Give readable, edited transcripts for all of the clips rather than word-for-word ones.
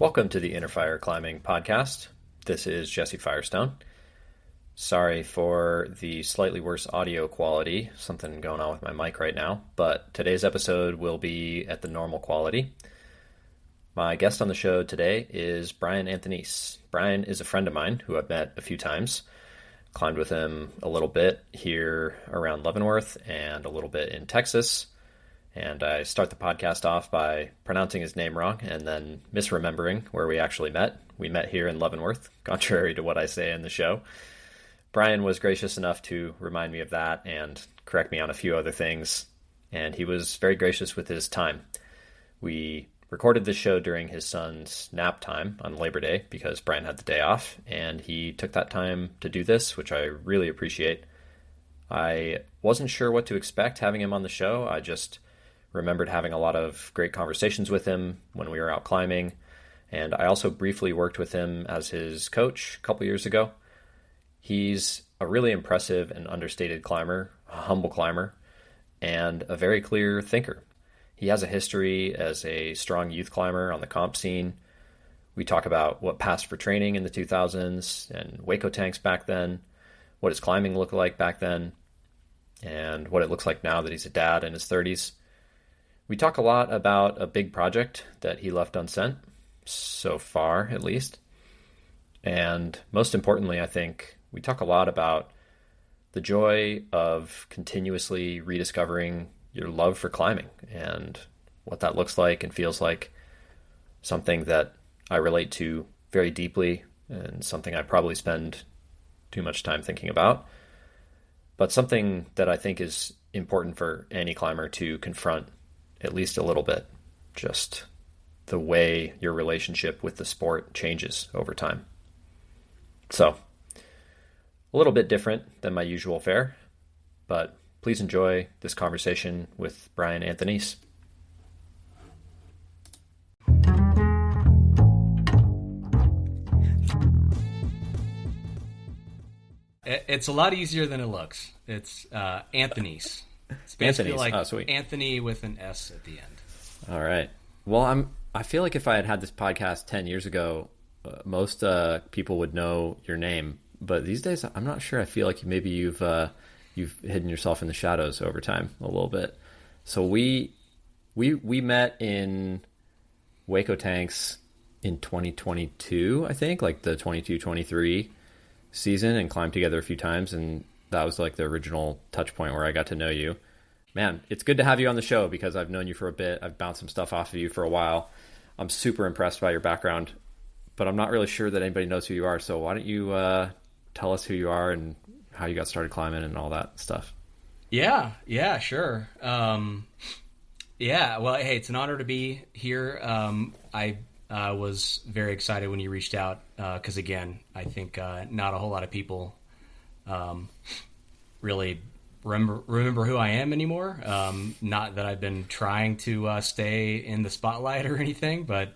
Welcome to the Inner Fire Climbing Podcast. This is Jesse Firestone. Sorry for the slightly worse audio quality, something going on with my mic right now, but today's episode will be at the normal quality. My guest on the show today is Brian Antheunisse. Brian is a friend of mine who I've met a few times. Climbed with him a little bit here around Leavenworth and a little bit in Texas. And I start the podcast off by pronouncing his name wrong and then misremembering where we actually met. We met here in Leavenworth, contrary to what I say in the show. Brian was gracious enough to remind me of that and correct me on a few other things. And he was very gracious with his time. We recorded this show during his son's nap time on Labor Day because Brian had the day off. And he took that time to do this, which I really appreciate. I wasn't sure what to expect having him on the show. I just remembered having a lot of great conversations with him when we were out climbing, and I also briefly worked with him as his coach a couple years ago. He's a really impressive and understated climber, a humble climber, and a very clear thinker. He has a history as a strong youth climber on the comp scene. We talk about what passed for training in the 2000s and Hueco Tanks back then, what his climbing looked like back then, and what it looks like now that he's a dad in his 30s. We talk a lot about a big project that he left unsent, so far at least. And most importantly, I think we talk a lot about the joy of continuously rediscovering your love for climbing and what that looks like and feels like. Something that I relate to very deeply and something I probably spend too much time thinking about, but something that I think is important for any climber to confront at least a little bit, just the way your relationship with the sport changes over time. So, a little bit different than my usual fare, but please enjoy this conversation with Brian Antheunisse. It's a lot easier than it looks. It's Antheunisse. It's basically like Anthony with an S at the end. All right. Well, I feel like if I had had this podcast 10 years ago, most people would know your name. But these days, I'm not sure. I feel like maybe you've hidden yourself in the shadows over time a little bit. So we met in Hueco Tanks in 2022, I think, like the 22-23 season, and climbed together a few times, and that was like the original touch point where I got to know you. Man, it's good to have you on the show because I've known you for a bit. I've bounced some stuff off of you for a while. I'm super impressed by your background, but I'm not really sure that anybody knows who you are. So why don't you tell us who you are and how you got started climbing and all that stuff? Yeah, sure. Well, hey, it's an honor to be here. I was very excited when you reached out because, again, I think not a whole lot of people really remember who I am anymore. Not that I've been trying to stay in the spotlight or anything, but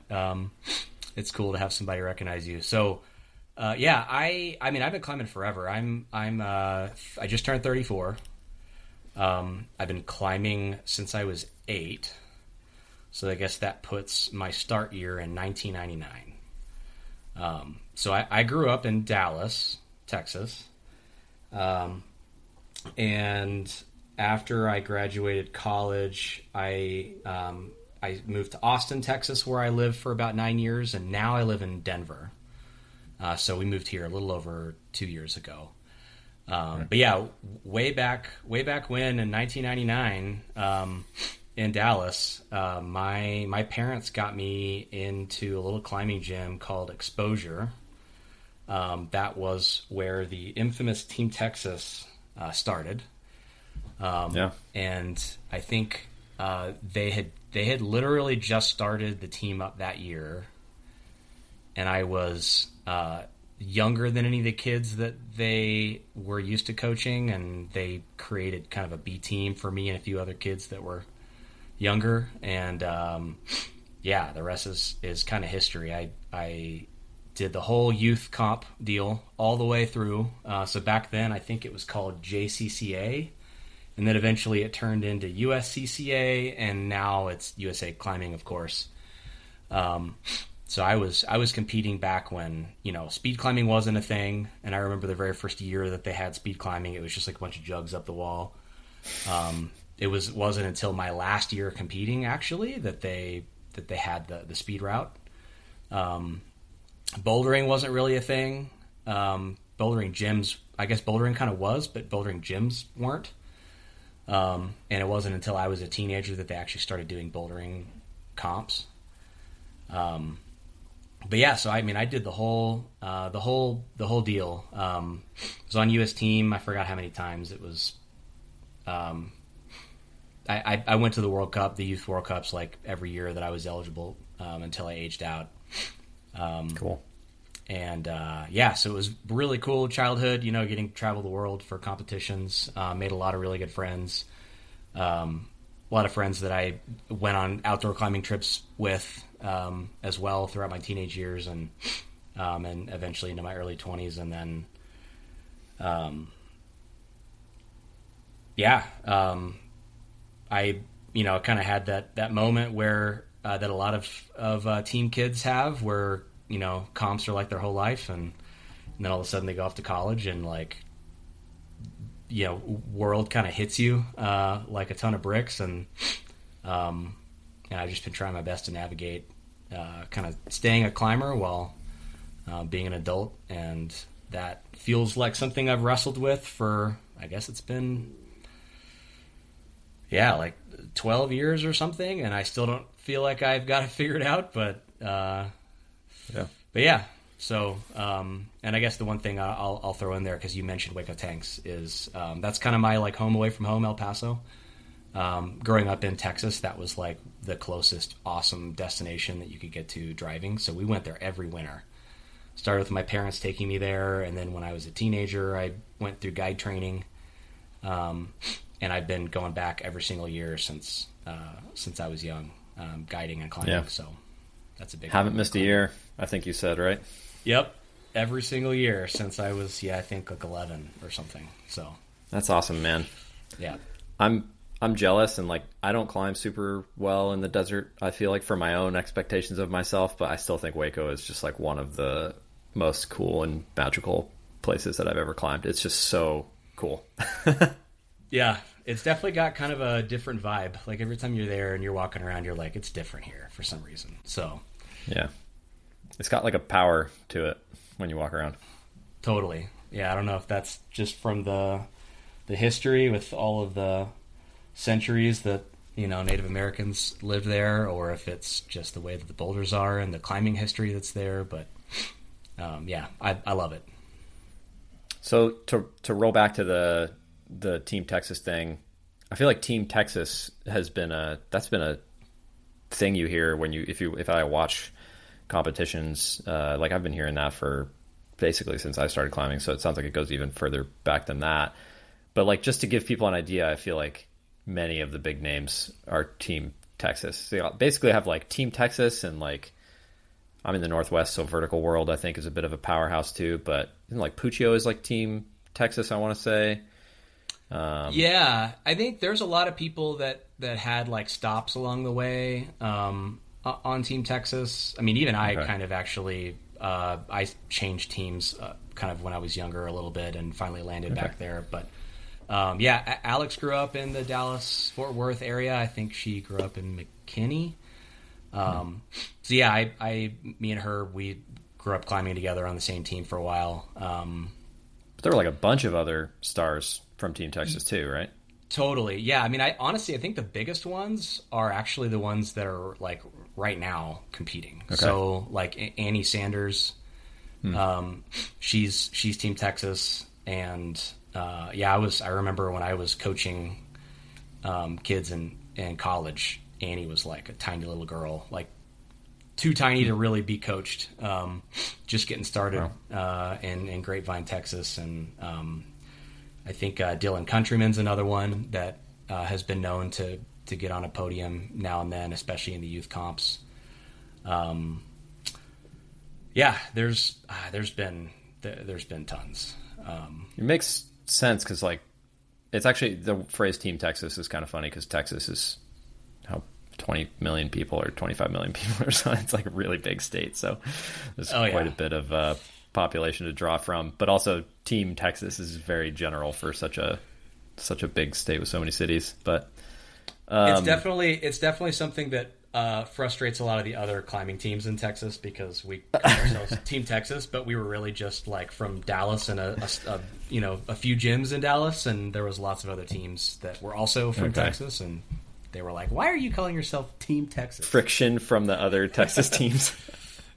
it's cool to have somebody recognize you. So, I mean, I've been climbing forever. I just turned 34. I've been climbing since I was 8. So I guess that puts my start year in 1999. So I grew up in Dallas, Texas. And after I graduated college, I moved to Austin, Texas, where I lived for about 9 years, and now I live in Denver. So we moved here a little over 2 years ago. But yeah, way back when in 1999, in Dallas, my parents got me into a little climbing gym called Exposure. That was where the infamous Team Texas started. And I think they had literally just started the team up that year, and I was younger than any of the kids that they were used to coaching, and they created kind of a B team for me and a few other kids that were younger, and the rest is kind of history. I did the whole youth comp deal all the way through. So back then, I think it was called JCCA, and then eventually it turned into USCCA, and now it's USA Climbing, of course. So I was competing back when, speed climbing wasn't a thing. And I remember the very first year that they had speed climbing, it was just like a bunch of jugs up the wall. Wasn't until my last year competing actually that they had the speed route. Bouldering wasn't really a thing. Bouldering gyms, I guess bouldering kind of was, but bouldering gyms weren't. And it wasn't until I was a teenager that they actually started doing bouldering comps. But yeah, so I mean, I did the whole deal. I was on U.S. team. I forgot how many times it was. I went to the World Cup, the Youth World Cups, like every year that I was eligible until I aged out. Cool. And so it was really cool childhood. Getting to travel the world for competitions. Made a lot of really good friends. A lot of friends that I went on outdoor climbing trips with as well throughout my teenage years and eventually into my early 20s. And then, I kind of had that moment where that a lot of teen kids have where, comps are like their whole life. And then all of a sudden they go off to college and world kind of hits you like a ton of bricks. And I've just been trying my best to navigate kind of staying a climber while being an adult. And that feels like something I've wrestled with for, I guess it's been, like 12 years or something. And I still don't feel like I've got it figured out, but yeah. So, and I guess the one thing I'll throw in there, because you mentioned Hueco Tanks, is that's kind of my like home away from home, El Paso. Growing up in Texas, that was like the closest awesome destination that you could get to driving. So we went there every winter. Started with my parents taking me there, and then when I was a teenager, I went through guide training, and I've been going back every single year since I was young, guiding and climbing. Yeah. So that's a big. Haven't missed a year, I think you said, right? Yep, every single year since I was, I think like 11 or something. So that's awesome, man. Yeah, I'm jealous, and like I don't climb super well in the desert. I feel like for my own expectations of myself, but I still think Hueco is just like one of the most cool and magical places that I've ever climbed. It's just so cool. Yeah, it's definitely got kind of a different vibe. Like every time you're there and you're walking around, you're like, it's different here for some reason. So yeah, it's got like a power to it when you walk around. Totally. Yeah, I don't know if that's just from the history with all of the centuries that Native Americans lived there, or if it's just the way that the boulders are and the climbing history that's there. But I love it. So to roll back to the Team Texas thing, I feel like Team Texas has been a thing you hear if I watch competitions. Like I've been hearing that for basically since I started climbing, so it sounds like it goes even further back than that. But like just to give people an idea, I feel like many of the big names are Team Texas. So you basically have like Team Texas, and like I'm in the Northwest, so Vertical World I think is a bit of a powerhouse too. But like Puccio is like Team Texas, I want to say. I think there's a lot of people that had like stops along the way on Team Texas. I mean, even I kind of actually I changed teams kind of when I was younger a little bit and finally landed back there. But Alex grew up in the Dallas-Fort Worth area. I think she grew up in McKinney. Me and her, we grew up climbing together on the same team for a while. But there were like a bunch of other stars from Team Texas too, right? Totally. Yeah. I mean, I think the biggest ones are actually the ones that are like right now competing. Okay. So like Annie Sanders, she's Team Texas. And, I remember when I was coaching, kids in college, Annie was like a tiny little girl, like too tiny to really be coached. Just getting started, in Grapevine, Texas. And, I think Dylan Countryman's another one that has been known to get on a podium now and then, especially in the youth comps. There's been tons. It makes sense because like it's actually the phrase Team Texas is kind of funny because Texas is how 20 million people or 25 million people or something. It's like a really big state. So there's quite a bit of population to draw from. But also Team Texas is very general for such a big state with so many cities. But it's definitely something that frustrates a lot of the other climbing teams in Texas, because we call ourselves Team Texas, but we were really just like from Dallas and a few gyms in Dallas, and there was lots of other teams that were also from Texas, and they were like, "Why are you calling yourself Team Texas?" Friction from the other Texas teams.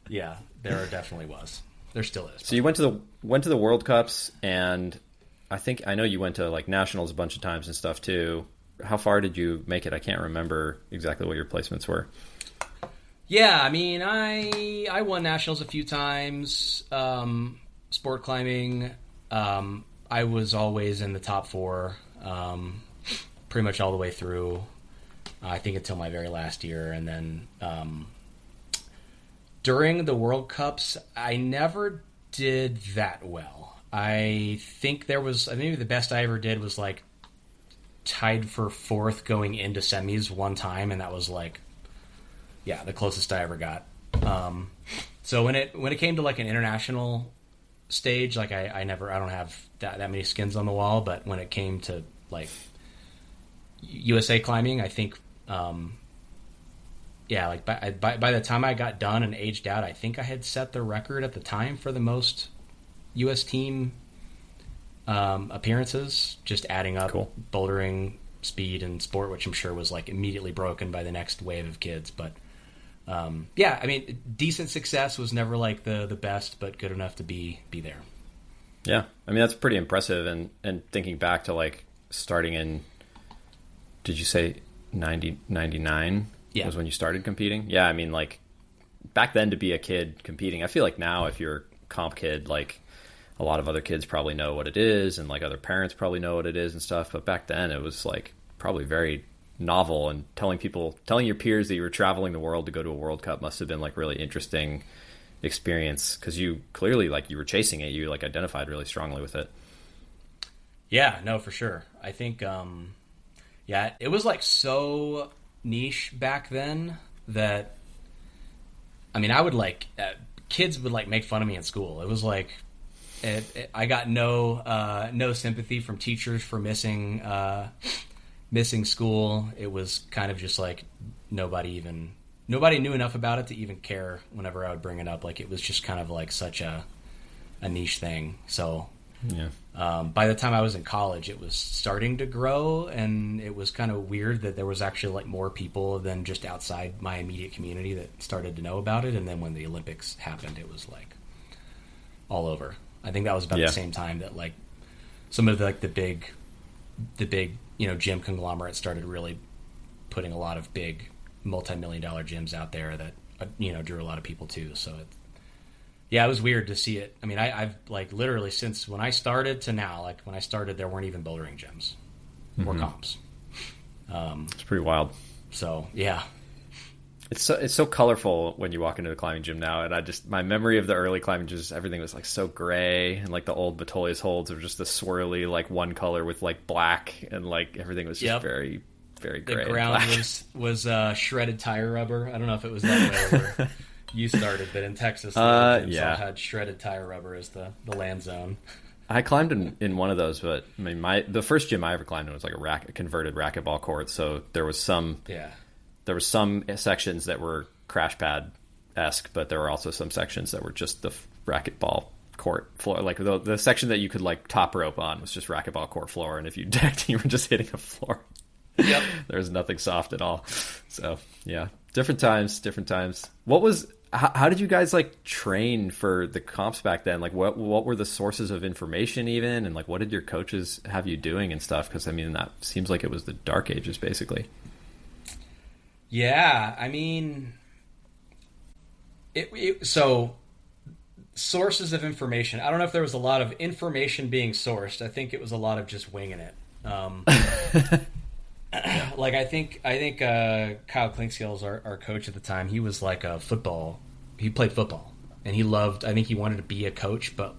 Yeah, there definitely was. There still is. So you went to the World Cups, and I know you went to like nationals a bunch of times and stuff too. How far did you make it? I can't remember exactly what your placements were. Yeah, I mean, I won nationals a few times. Sport climbing, I was always in the top 4, pretty much all the way through. I think until my very last year, and then during the World Cups, I never did that well. I think maybe the best I ever did was like tied for 4th going into semis one time, and that was like, the closest I ever got. So when it came to like an international stage, like I don't have that many skins on the wall, but when it came to like USA climbing, I think like by the time I got done and aged out, I think I had set the record at the time for the most US team appearances, just adding up bouldering, speed, and sport, which I'm sure was like immediately broken by the next wave of kids. But I mean, decent success, was never like the best, but good enough to be there. Yeah, I mean, that's pretty impressive. And thinking back to like starting in, did you say 99 was when you started competing? Yeah, I mean, like back then to be a kid competing, I feel like now if you're a comp kid, like a lot of other kids probably know what it is, and like other parents probably know what it is and stuff. But back then it was like probably very novel, and telling your peers that you were traveling the world to go to a World Cup must have been like really interesting experience, because you clearly, like, you were chasing it, you like identified really strongly with it. Yeah, no, for sure. I think it was like so niche back then that, I mean, I would like kids would like make fun of me in school. It was like I got no sympathy from teachers for missing school. It was kind of just like nobody knew enough about it to even care whenever I would bring it up. Like, it was just kind of like such a niche thing. So by the time I was in college, it was starting to grow, and it was kind of weird that there was actually like more people than just outside my immediate community that started to know about it. And then when the Olympics happened, it was like all over. I think that was about the same time that like some of the big gym conglomerates started really putting a lot of big multi-million-dollar gyms out there that drew a lot of people too. So it was weird to see it. I mean, I've like literally since when I started to now, like when I started, there weren't even bouldering gyms or comps. It's pretty wild. So yeah. It's so colorful when you walk into the climbing gym now, and my memory of the early climbing gyms, everything was like so gray, and like the old Betolius holds were just the swirly like one color with like black, and like everything was just very, very gray. The ground was shredded tire rubber. I don't know if it was that way where you started, but in Texas, the gyms all had shredded tire rubber as the land zone. I climbed in one of those, but I mean the first gym I ever climbed in was like a converted racquetball court, so there was some. Yeah. There were some sections that were crash pad-esque, but there were also some sections that were just the racquetball court floor. Like the section that you could like top rope on was just racquetball court floor, and if you decked, you were just hitting a floor. Yep. There was nothing soft at all. So yeah, different times. How did you guys like train for the comps back then? Like what were the sources of information even, and like what did your coaches have you doing and stuff? Because I mean that seems like it was the dark ages basically. Yeah, I mean, so sources of information. I don't know if there was a lot of information being sourced. I think it was a lot of just winging it. Like I think Kyle Klinkskill's our coach at the time. He was like he played football, and I think he wanted to be a coach, but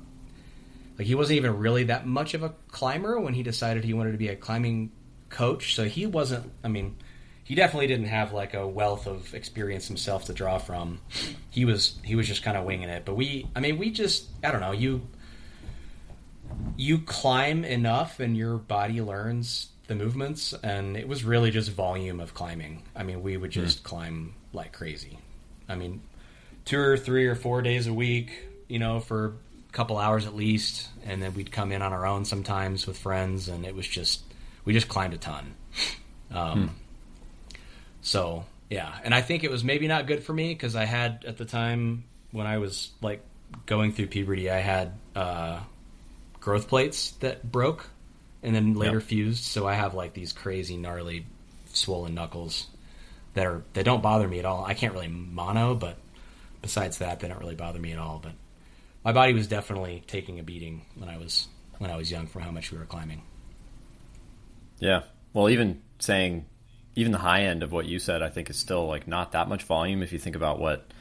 like he wasn't even really that much of a climber when he decided he wanted to be a climbing coach. So he wasn't. I mean, he he definitely didn't have like a wealth of experience himself to draw from. He was just kind of winging it. But we just, I don't know, you climb enough and your body learns the movements, and it was really just volume of climbing. I mean, we would just climb like crazy. I mean, 2 or 3 or 4 days a week, for a couple hours at least, and then we'd come in on our own sometimes with friends, and it was just, we just climbed a ton. So yeah, and I think it was maybe not good for me because I had, at the time when I was like going through puberty, I had growth plates that broke and then later fused, so I have like these crazy gnarly swollen knuckles that don't bother me at all. I can't really mono, but besides that, they don't really bother me at all. But my body was definitely taking a beating when I was young from how much we were climbing. Yeah. Well, even the high end of what you said, I think is still like not that much volume if you think about what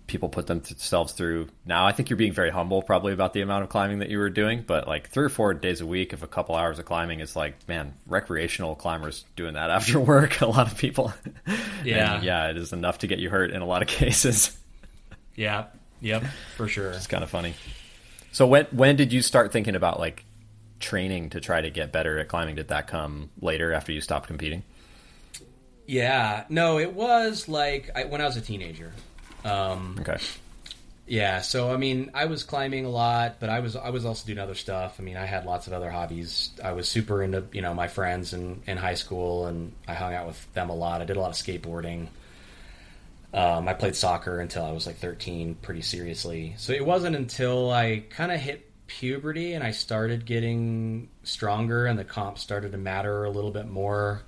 people put themselves through now. I think you're being very humble probably about the amount of climbing that you were doing, but like 3 or 4 days a week of a couple hours of climbing is like, man, recreational climbers doing that after work, a lot of people. Yeah. And yeah, it is enough to get you hurt in a lot of cases. Yeah. Yep, for sure. It's kind of funny. So when did you start thinking about like training to try to get better at climbing? Did that come later after you stopped competing? Yeah, no, it was like when I was a teenager. Okay. Yeah, so I mean, I was climbing a lot, but I was also doing other stuff. I mean, I had lots of other hobbies. I was super into my friends in high school, and I hung out with them a lot. I did a lot of skateboarding. I played soccer until I was like 13, pretty seriously. So it wasn't until I kind of hit puberty and I started getting stronger, and the comps started to matter a little bit more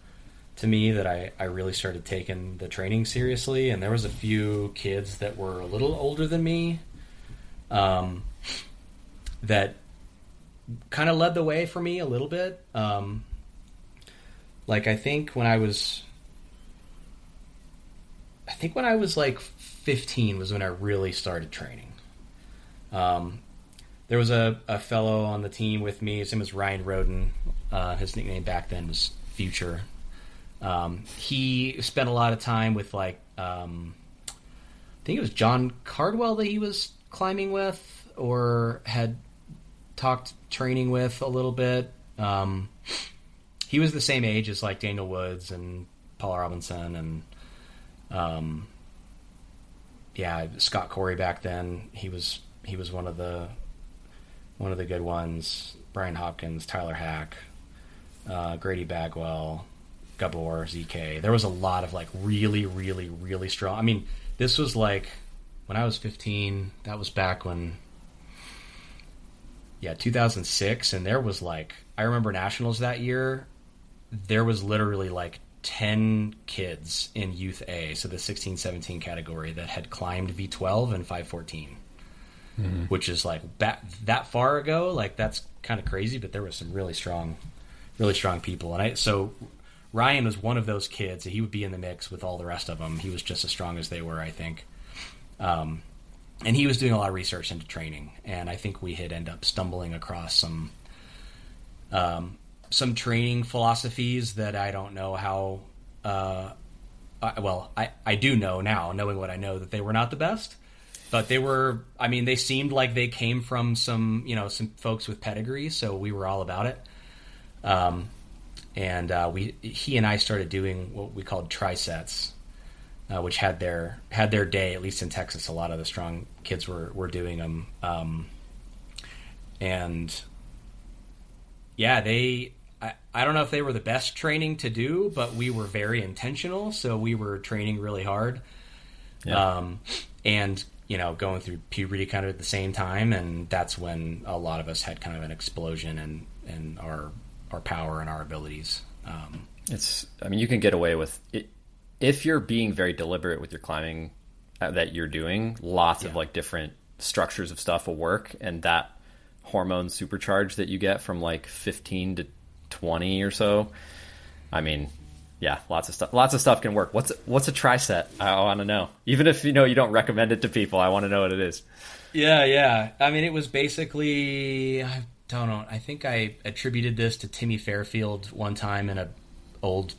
to me, that I really started taking the training seriously. And there was a few kids that were a little older than me that kind of led the way for me a little bit. Like I think when I was like 15 was when I really started training. There was a fellow on the team with me. His name was Ryan Roden. His nickname back then was Future. He spent a lot of time with like, I think it was John Cardwell that he was climbing with or had talked training with a little bit. He was the same age as like Daniel Woods and Paul Robinson and, Scott Corey back then. He was one of the good ones. Brian Hopkins, Tyler Hack, Grady Bagwell, Gabor, ZK. There was a lot of like really, really, really strong. I mean, this was like when I was 15. That was back when, 2006. And there was like, I remember nationals that year. There was literally like 10 kids in Youth A, so the 16-17 category, that had climbed V12 and 514, which is like that far ago. Like that's kind of crazy, but there was some really strong people. And so Ryan was one of those kids. He would be in the mix with all the rest of them. He was just as strong as they were, I think. And he was doing a lot of research into training. And I think we had ended up stumbling across some training philosophies that I don't know how. I do know now, knowing what I know, that they were not the best. But they were. I mean, they seemed like they came from some folks with pedigree. So we were all about it. He and I started doing what we called trisets, which had their day, at least in Texas. A lot of the strong kids were doing them. I don't know if they were the best training to do, but we were very intentional. So we were training really hard. Yeah. Going through puberty kind of at the same time. And that's when a lot of us had kind of an explosion in our power and our abilities. You can get away with it if you're being very deliberate with your climbing that you're doing. Lots of like different structures of stuff will work, and that hormone supercharge that you get from like 15 to 20 or so. I mean, yeah, lots of stuff can work. What's a triset? I want to know. Even if you don't recommend it to people, I want to know what it is. Yeah. I mean, it was basically, I don't know. I think I attributed this to Timmy Fairfield one time in a old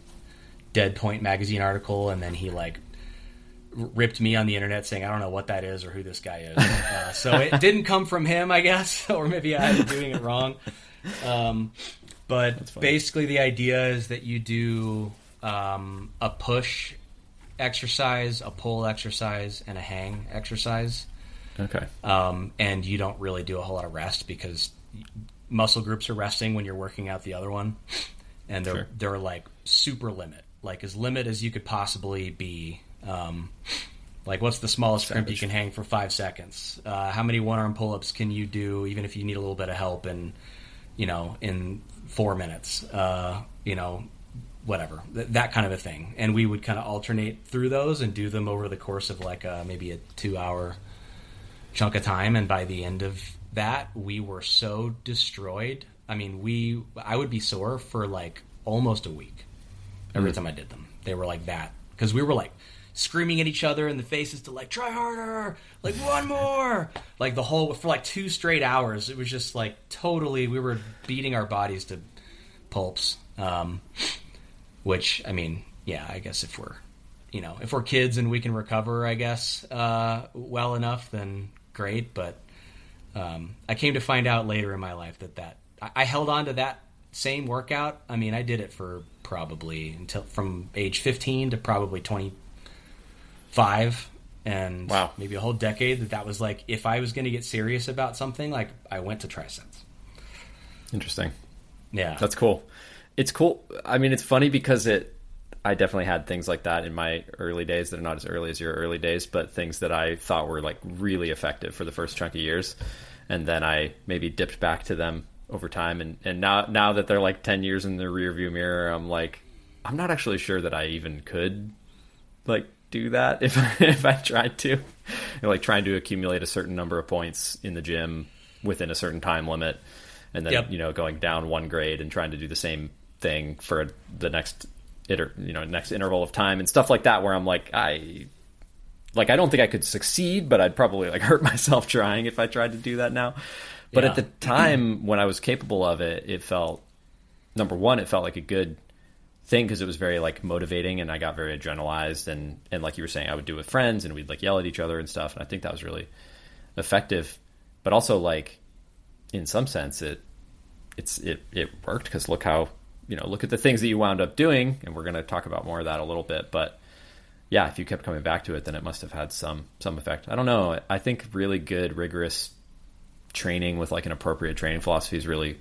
Dead Point magazine article, and then he like ripped me on the internet saying I don't know what that is or who this guy is. So it didn't come from him, I guess, or maybe I'm doing it wrong. But basically the idea is that you do a push exercise, a pull exercise, and a hang exercise. Okay. And you don't really do a whole lot of rest because muscle groups are resting when you're working out the other one. And they're like super limit, like as limit as you could possibly be. Like what's the smallest crimp you can hang for 5 seconds? How many one-arm pull-ups can you do even if you need a little bit of help in 4 minutes? Whatever, that kind of a thing. And we would kind of alternate through those and do them over the course of like maybe a 2-hour chunk of time. And by the end of that, we were so destroyed. I mean, I would be sore for like almost a week every time I did them. They were like that because we were like screaming at each other in the faces to like try harder, like one more, like the whole for like 2 straight hours. It was just like totally we were beating our bodies to pulps. Which I mean, yeah, I guess if we're kids and we can recover, I guess well enough, then great. But I came to find out later in my life that I held on to that same workout. I mean, I did it for probably until from age 15 to probably 25, and wow, maybe a whole decade. That was like if I was going to get serious about something, like I went to triceps. Interesting. Yeah, that's cool. It's cool. I mean, it's funny because I definitely had things like that in my early days that are not as early as your early days, but things that I thought were like really effective for the first chunk of years. And then I maybe dipped back to them over time. And now that they're like 10 years in the rear view mirror, I'm like, I'm not actually sure that I even could like do that if I tried to. Like trying to accumulate a certain number of points in the gym within a certain time limit. And then, going down 1 grade and trying to do the same thing for the next interval of time and stuff like that, where I'm like, I don't think I could succeed, but I'd probably like hurt myself trying if I tried to do that now. But at the time when I was capable of it, it felt, number one, it felt like a good thing because it was very like motivating and I got very adrenalized and like you were saying, I would do it with friends and we'd like yell at each other and stuff. And I think that was really effective, but also like in some sense it worked because look at the things that you wound up doing, and we're going to talk about more of that a little bit. But yeah, if you kept coming back to it, then it must have had some effect. I don't know. I think really good, rigorous training with like an appropriate training philosophy is really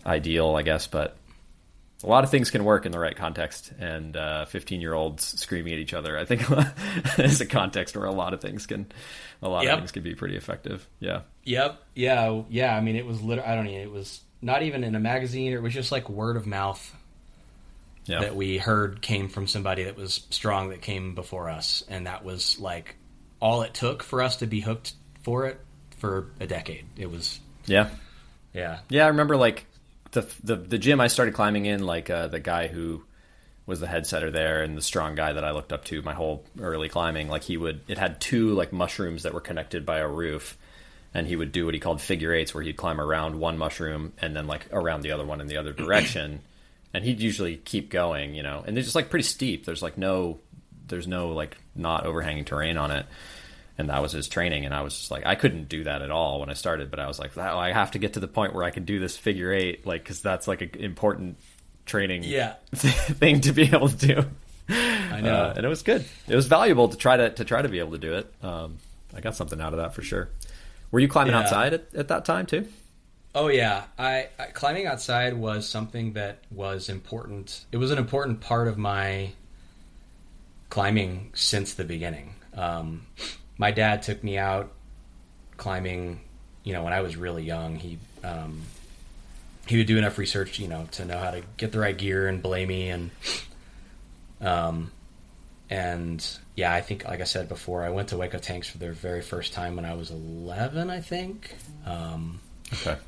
ideal, I guess. But a lot of things can work in the right context, and 15-year-olds screaming at each other, I think, is a context where a lot of things can be pretty effective. Yeah. Yep. Yeah. I mean, it was it was not even in a magazine. It was just like word of mouth that we heard came from somebody that was strong that came before us. And that was like all it took for us to be hooked for it for a decade. It was, Yeah. I remember like the gym I started climbing in, like the guy who was the head setter there and the strong guy that I looked up to my whole early climbing, like it had 2 like mushrooms that were connected by a roof. And he would do what he called figure eights, where he'd climb around one mushroom and then like around the other one in the other direction. And he'd usually keep going, and they're just like pretty steep. There's no like not overhanging terrain on it. And that was his training. And I was just like, I couldn't do that at all when I started, but I was like, I have to get to the point where I can do this figure eight, like, cause that's like an important training thing to be able to do. I know. And it was good. It was valuable to try to be able to do it. I got something out of that for sure. Were you climbing outside at that time too? Oh yeah, I climbing outside was something that was important. It was an important part of my climbing since the beginning. My dad took me out climbing, when I was really young. He would do enough research, to know how to get the right gear and belay me, and yeah, I think, like I said before, I went to Hueco Tanks for their very first time when I was 11, I think. Okay.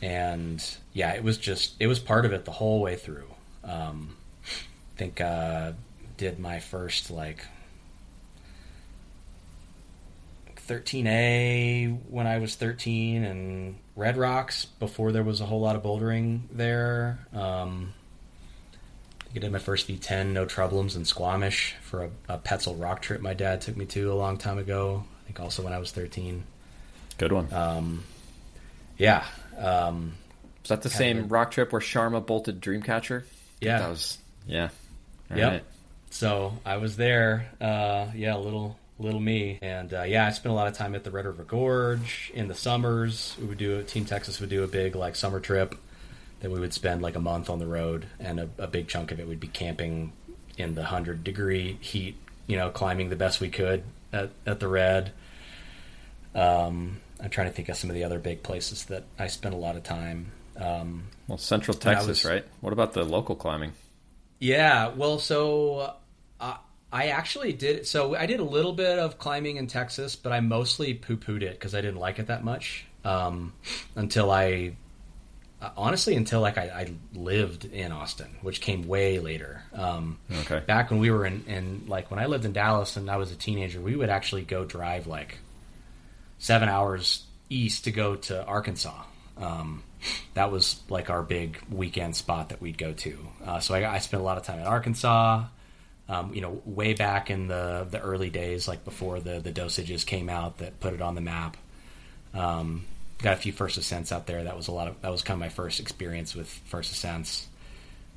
And yeah, it was part of it the whole way through. I think did my first like 13A when I was 13 and Red Rocks before there was a whole lot of bouldering there. I did my first V10, no troubles in Squamish for a Petzl rock trip my dad took me to a long time ago. I think also when I was 13. Good one. Yeah. Was that the same rock trip where Sharma bolted Dreamcatcher? Yeah. That was, yeah. All yep. right. So I was there. Little me. And I spent a lot of time at the Red River Gorge in the summers. Team Texas would do a big like summer trip that we would spend like a month on the road, and a big chunk of it would be camping in the 100-degree heat, climbing the best we could at the Red. I'm trying to think of some of the other big places that I spent a lot of time. Well, Central Texas, right? What about the local climbing? Yeah, well, so I actually did. So I did a little bit of climbing in Texas, but I mostly poo-pooed it because I didn't like it that much until I lived in Austin, which came way later. Okay. Back when we were when I lived in Dallas and I was a teenager, we would actually go drive like 7 hours east to go to Arkansas. That was like our big weekend spot that we'd go to. So I spent a lot of time in Arkansas, way back in the early days, like before the dosages came out that put it on the map. Got a few first ascents out there. That was kind of my first experience with first ascents.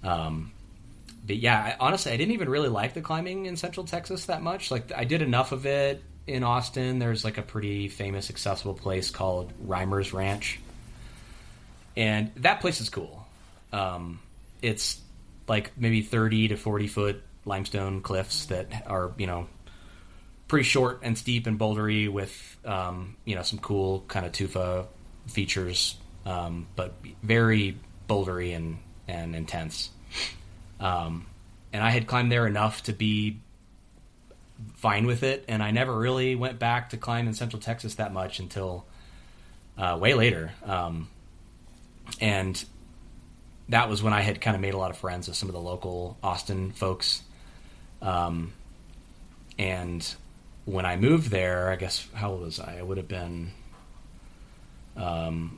But yeah, honestly, I didn't even really like the climbing in Central Texas that much. Like I did enough of it in Austin. There's like a pretty famous, accessible place called Reimer's Ranch. And that place is cool. It's like maybe 30 to 40 foot limestone cliffs that are, pretty short and steep and bouldery with, some cool kind of tufa features, but very bouldery and intense. And I had climbed there enough to be fine with it, and I never really went back to climb in Central Texas that much until way later. And that was when I had kind of made a lot of friends with some of the local Austin folks. And when I moved there, I guess, how old was I? I would have been, I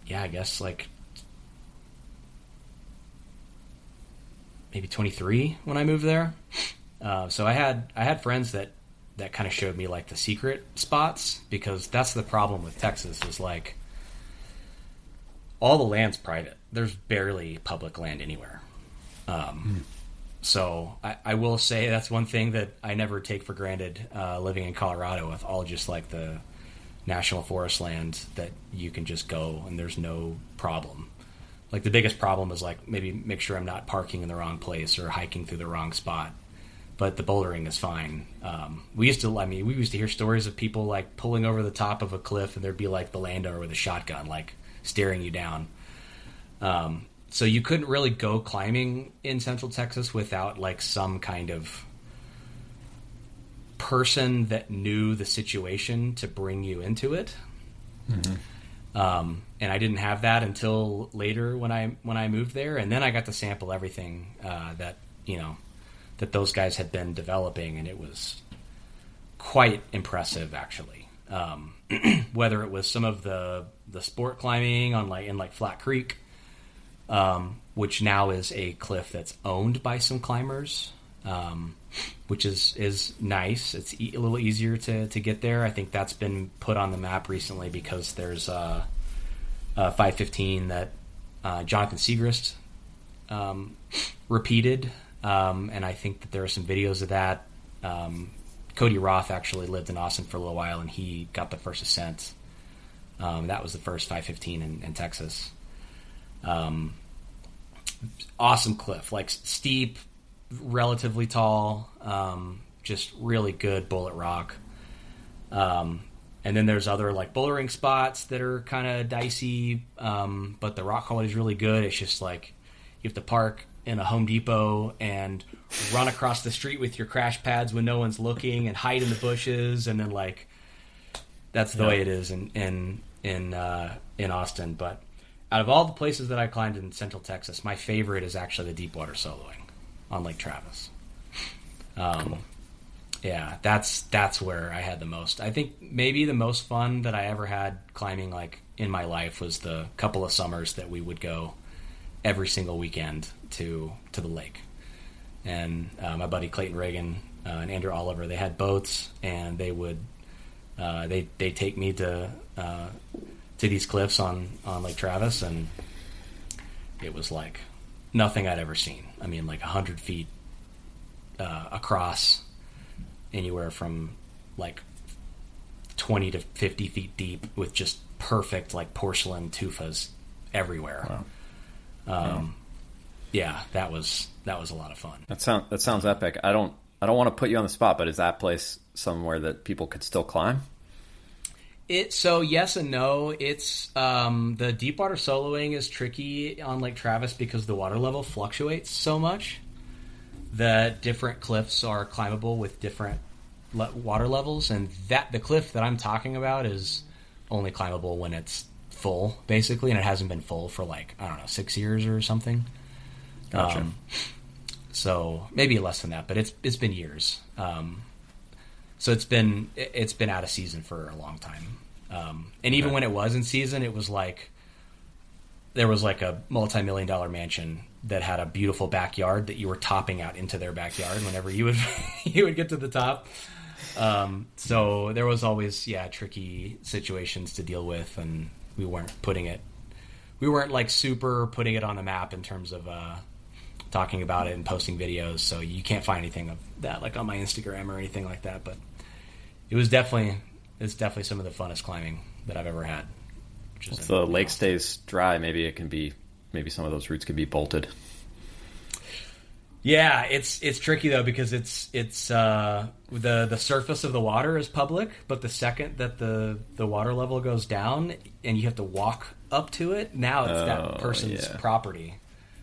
guess like maybe 23 when I moved there. So I had friends that kind of showed me like the secret spots, because that's the problem with Texas is like all the land's private. There's barely public land anywhere. So I will say that's one thing that I never take for granted living in Colorado, with all just like the national forest land that you can just go and there's no problem. Like the biggest problem is like maybe make sure I'm not parking in the wrong place or hiking through the wrong spot. But the bouldering is fine. We used to hear stories of people like pulling over the top of a cliff and there'd be like the landowner with a shotgun like staring you down. So you couldn't really go climbing in Central Texas without like some kind of person that knew the situation to bring you into it. Mm-hmm. And I didn't have that until later when I moved there, and then I got to sample everything that those guys had been developing, and it was quite impressive actually. Whether it was some of the sport climbing in Flat Creek, which now is a cliff that's owned by some climbers, which is nice. It's a little easier to get there. I think that's been put on the map recently because there's a 515 that Jonathan Segrist repeated, and I think that there are some videos of that. Cody Roth actually lived in Austin for a little while, and he got the first ascent. That was the first 515 in Texas. Awesome cliff, like steep, relatively tall, just really good bullet rock. And then there's other like bouldering spots that are kind of dicey, but the rock quality is really good. It's just like you have to park in a Home Depot and run across the street with your crash pads when no one's looking and hide in the bushes, and then like that's the way it is in Austin. But out of all the places that I climbed in Central Texas, my favorite is actually the deep water soloing on Lake Travis. Cool. Yeah, that's where I had the most. I think maybe the most fun that I ever had climbing like in my life was the couple of summers that we would go every single weekend to the lake. And my buddy Clayton Reagan and Andrew Oliver, they had boats, and they would they take me to these cliffs on Lake Travis, and it was like nothing I'd ever seen. I mean, like 100 feet across, anywhere from like 20 to 50 feet deep, with just perfect like porcelain tufas everywhere. Wow. Yeah, that was a lot of fun. That sounds epic. I don't want to put you on the spot, but is that place somewhere that people could still climb? So yes and no. It's the deep water soloing is tricky on Lake Travis because the water level fluctuates so much that different cliffs are climbable with different water levels, and the cliff that I'm talking about is only climbable when it's full, basically, and it hasn't been full for like, I don't know, 6 years or something. Gotcha. So maybe less than that, but it's been years. So it's been out of season for a long time. And even when it was in season, it was like there was like a multi-million-dollar mansion that had a beautiful backyard that you were topping out into their backyard whenever you would get to the top. So there was always tricky situations to deal with, and we weren't like super putting it on the map in terms of talking about it and posting videos. So you can't find anything of that like on my Instagram or anything like that. But it's definitely some of the funnest climbing that I've ever had. If the lake stays dry, maybe some of those routes could be bolted. Yeah, it's tricky though, because it's the surface of the water is public, but the second that the water level goes down and you have to walk up to it, now it's that person's property.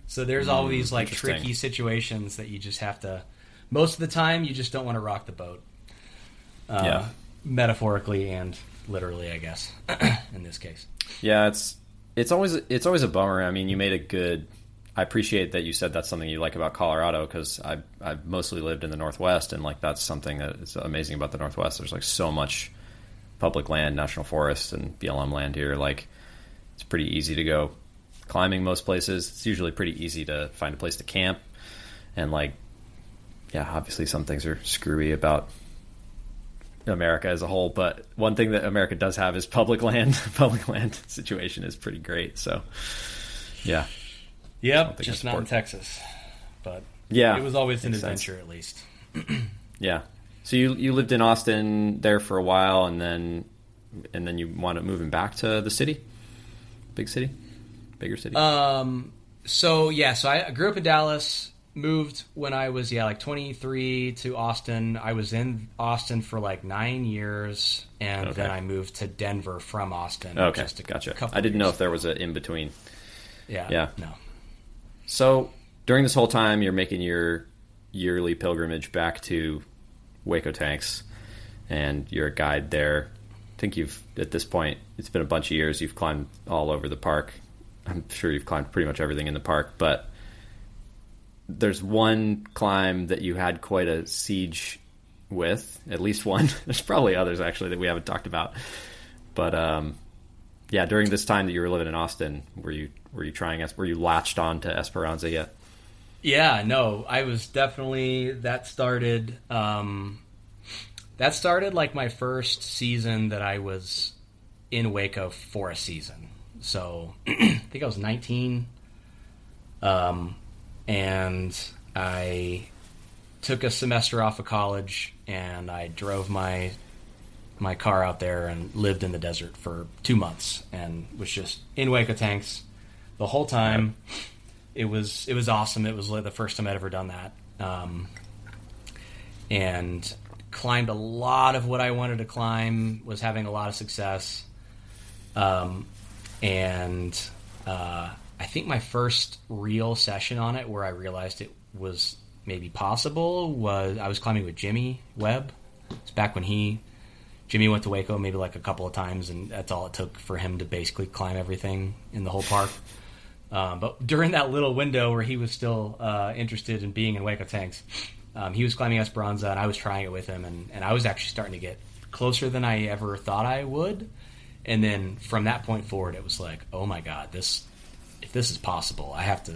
So there's all these like tricky situations that you just have to. Most of the time, you just don't want to rock the boat. Metaphorically and literally, I guess, in this case. Yeah, it's always a bummer. I mean, you made a good. I appreciate that you said that's something you like about Colorado, because I've mostly lived in the Northwest, and like that's something that is amazing about the Northwest. There's like so much public land, national forest, and BLM land here. Like it's pretty easy to go climbing most places. It's usually pretty easy to find a place to camp, and like obviously some things are screwy about America as a whole, but one thing that America does have is public land. Public land situation is pretty great. So Yep, just not in Texas, but it was always an adventure at least. Yeah. So you lived in Austin there for a while, and then you wound up moving back to the city, bigger city. So I grew up in Dallas, moved when I was like 23 to Austin. I was in Austin for like 9 years, and then I moved to Denver from Austin. Okay, gotcha. I didn't know if there was an in between. Yeah. No. So during this whole time, you're making your yearly pilgrimage back to Hueco Tanks, and you're a guide there. I think at this point, it's been a bunch of years. You've climbed all over the park. I'm sure you've climbed pretty much everything in the park, but there's one climb that you had quite a siege with, at least one. There's probably others actually that we haven't talked about. But during this time that you were living in Austin, were you latched on to Esperanza yet? Yeah, no, I was definitely, that started like my first season that I was in Hueco for a season. So I think I was 19. And I took a semester off of college, and I drove my car out there and lived in the desert for 2 months, and was just in Hueco Tanks the whole time. It was awesome. It was like the first time I'd ever done that, and climbed a lot of what I wanted to climb. Was having a lot of success, I think my first real session on it where I realized it was maybe possible was I was climbing with Jimmy Webb. It's back when Jimmy went to Hueco maybe like a couple of times, and that's all it took for him to basically climb everything in the whole park. But during that little window where he was still interested in being in Hueco Tanks, he was climbing Esperanza, and I was trying it with him, and I was actually starting to get closer than I ever thought I would. And then from that point forward, it was like, oh my God, if this is possible, I have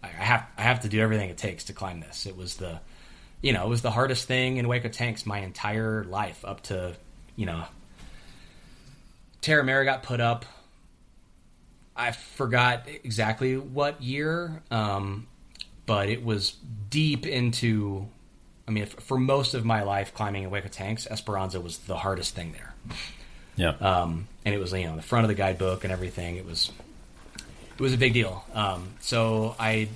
I have to do everything it takes to climb this. It was the hardest thing in Hueco Tanks my entire life up to, Terra Mare got put up. I forgot exactly what year, but it was deep into, for most of my life climbing in Hueco Tanks, Esperanza was the hardest thing there. Yeah. And it was, the front of the guidebook and everything. It was a big deal. So I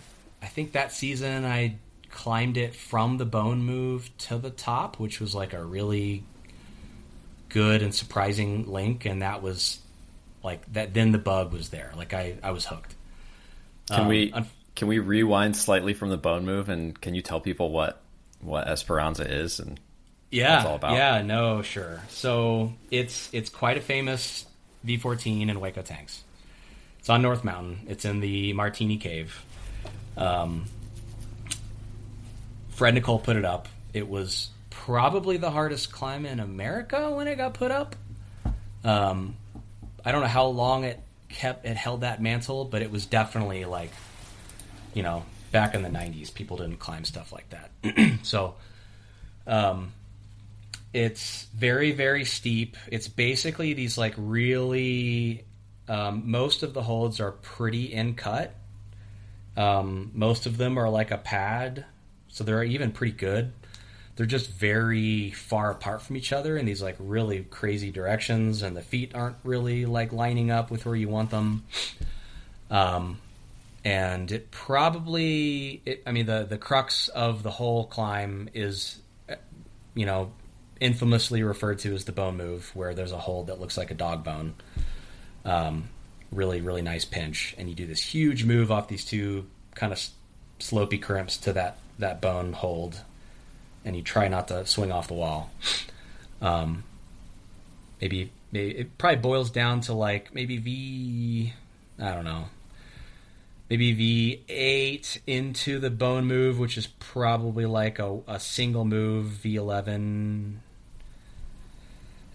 think that season I climbed it from the bone move to the top, which was like a really good and surprising link. And that was like that. Then the bug was there. Like I was hooked. Can we rewind slightly from the bone move, and can you tell people what Esperanza is and what it's all about? Yeah, no, sure. So it's quite a famous V14 in Hueco Tanks. It's on North Mountain. It's in the Martini Cave. Fred Nicole put it up. It was probably the hardest climb in America when it got put up. I don't know how long it held that mantle, but it was definitely like, back in the 90s, people didn't climb stuff like that. So, it's very, very steep. It's basically these like really, most of the holds are pretty in cut. Most of them are like a pad, so they're even pretty good. They're just very far apart from each other in these like really crazy directions, and the feet aren't really like lining up with where you want them. And it probably, the crux of the whole climb is, infamously referred to as the bone move, where there's a hold that looks like a dog bone. Really, really nice pinch. And you do this huge move off these two kind of slopey crimps to that bone hold. And you try not to swing off the wall. Maybe it probably boils down to like maybe V8 into the bone move, which is probably like a single move V11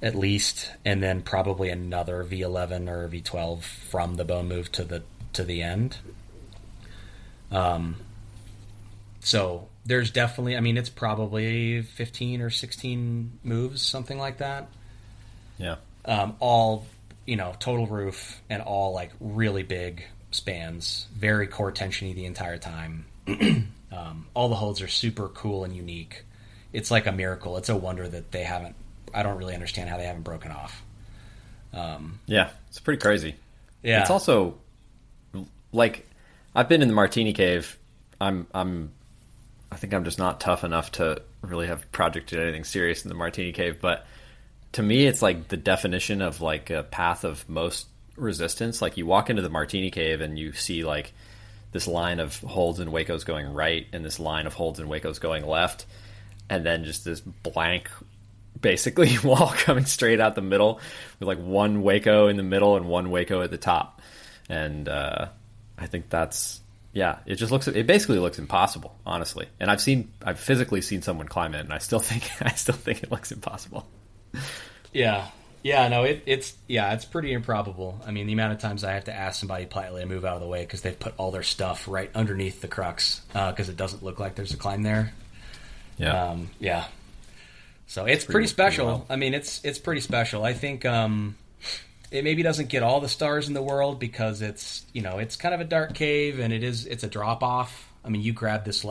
at least, and then probably another V11 or V12 from the bone move to the end. So there's definitely, it's probably 15 or 16 moves, something like that. Yeah. All, total roof and all like really big spans, very core tensiony the entire time. All the holds are super cool and unique. It's like a miracle. It's a wonder that I don't really understand how they haven't broken off. Yeah, it's pretty crazy. Yeah. It's also like, I've been in the Martini Cave. I think I'm just not tough enough to really have projected anything serious in the Martini Cave, but to me it's like the definition of like a path of most resistance. Like you walk into the Martini Cave and you see like this line of holds and Huecos going right and this line of holds and Huecos going left, and then just this blank basically wall coming straight out the middle with like one Hueco in the middle and one Hueco at the top. And I think that's, yeah, it basically looks impossible, honestly. And I've physically seen someone climb it, and I still think it looks impossible. Yeah. Yeah, no, it's pretty improbable. The amount of times I have to ask somebody politely to move out of the way because they've put all their stuff right underneath the crux because it doesn't look like there's a climb there. Yeah. Yeah. So it's pretty special. It's pretty special. I think it maybe doesn't get all the stars in the world because it's kind of a dark cave and it's a drop off. You grab this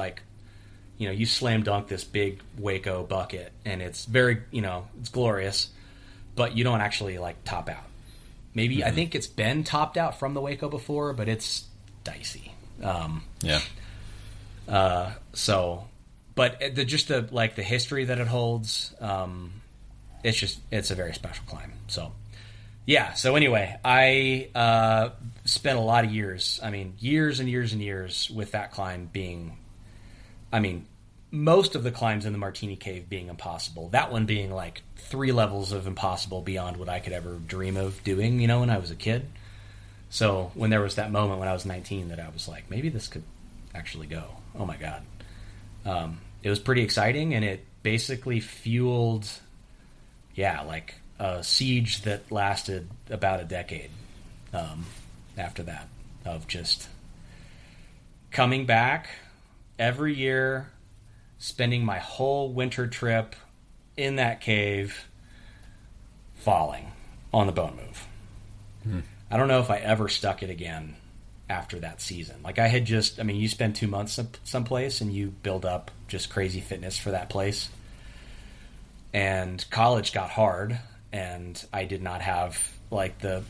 you slam dunk this big Hueco bucket and it's very, it's glorious, but you don't actually top out. Maybe I think it's been topped out from the Hueco before, but it's dicey. Yeah. But the history that it holds, it's a very special climb. So, yeah. So anyway, I spent a lot of years, years and years and years with that climb being, most of the climbs in the Martini Cave being impossible. That one being 3 levels of impossible beyond what I could ever dream of doing, when I was a kid. So when there was that moment when I was 19 that I was like, maybe this could actually go. Oh my God. It was pretty exciting, and it basically fueled, a siege that lasted about a decade after that, of just coming back every year, spending my whole winter trip in that cave, falling on the bone move. I don't know if I ever stuck it again after that season. Like I had you spend 2 months someplace and you build up just crazy fitness for that place. And college got hard, and I did not have like the,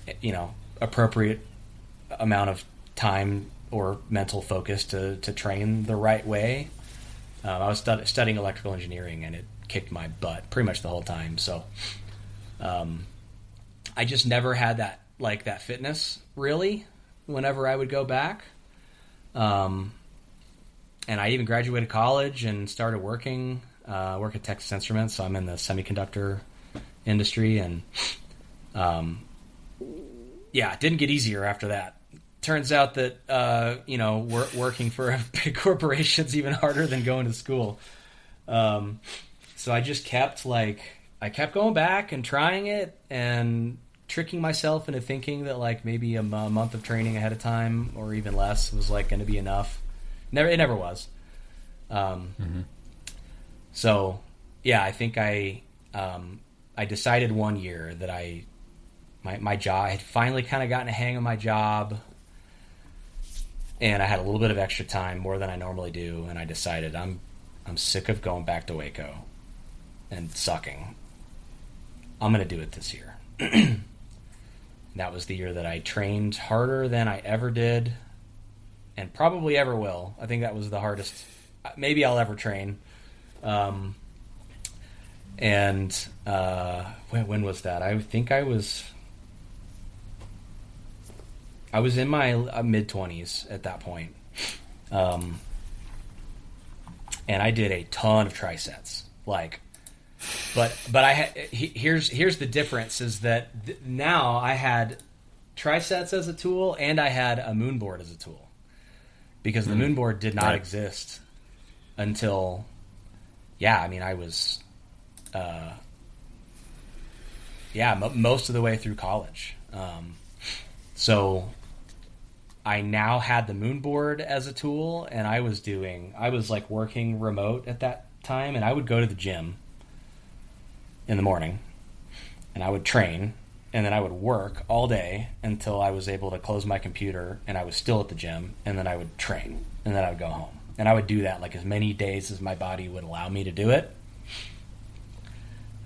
appropriate amount of time or mental focus to train the right way. I was studying electrical engineering, and it kicked my butt pretty much the whole time. So I just never had that fitness really whenever I would go back. And I even graduated college and started working at Texas Instruments. So I'm in the semiconductor industry, and it didn't get easier after that. Turns out that working for a big corporation is even harder than going to school. So I just kept going back and trying it and tricking myself into thinking that maybe a month of training ahead of time or even less was going to be enough. It never was. So yeah, I think I decided one year that my job, I had finally kind of gotten a hang of my job, and I had a little bit of extra time, more than I normally do, and I decided I'm sick of going back to Hueco and sucking. I'm going to do it this year. That was the year that I trained harder than I ever did, and probably ever will. I think that was the hardest maybe I'll ever train. When was that? I think I was in my mid-20s at that point. And I did a ton of trisets. But here's the difference is that now I had trisets as a tool and I had a moonboard as a tool. Because the moonboard did not exist until, I was, most of the way through college. So I now had the moonboard as a tool, and I was working remote at that time, and I would go to the gym in the morning, and I would train, and then I would work all day until I was able to close my computer, and I was still at the gym, and then I would train, and then I would go home. And I would do that as many days as my body would allow me to do it,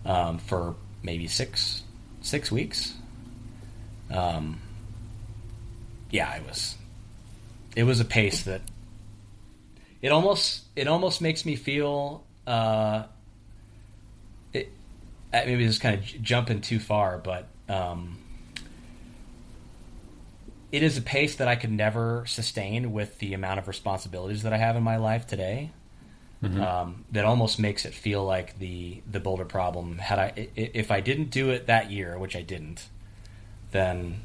for maybe six weeks. It was a pace that it almost makes me feel, maybe just kind of jumping too far, but it is a pace that I could never sustain with the amount of responsibilities that I have in my life today. That almost makes it feel like the boulder problem. If I didn't do it that year, which I didn't, then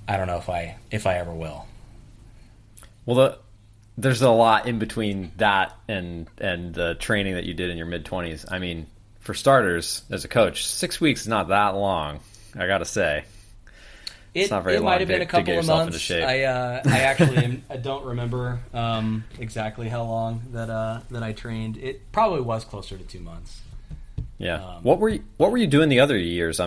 I don't know if I ever will. Well, there's a lot in between that and the training that you did in your mid-20s. I mean, for starters, as a coach, 6 weeks is not that long, I gotta say. It's not very long. It might have been a couple of months. I actually I don't remember exactly how long that I trained. It probably was closer to 2 months. Yeah. What were you doing the other years?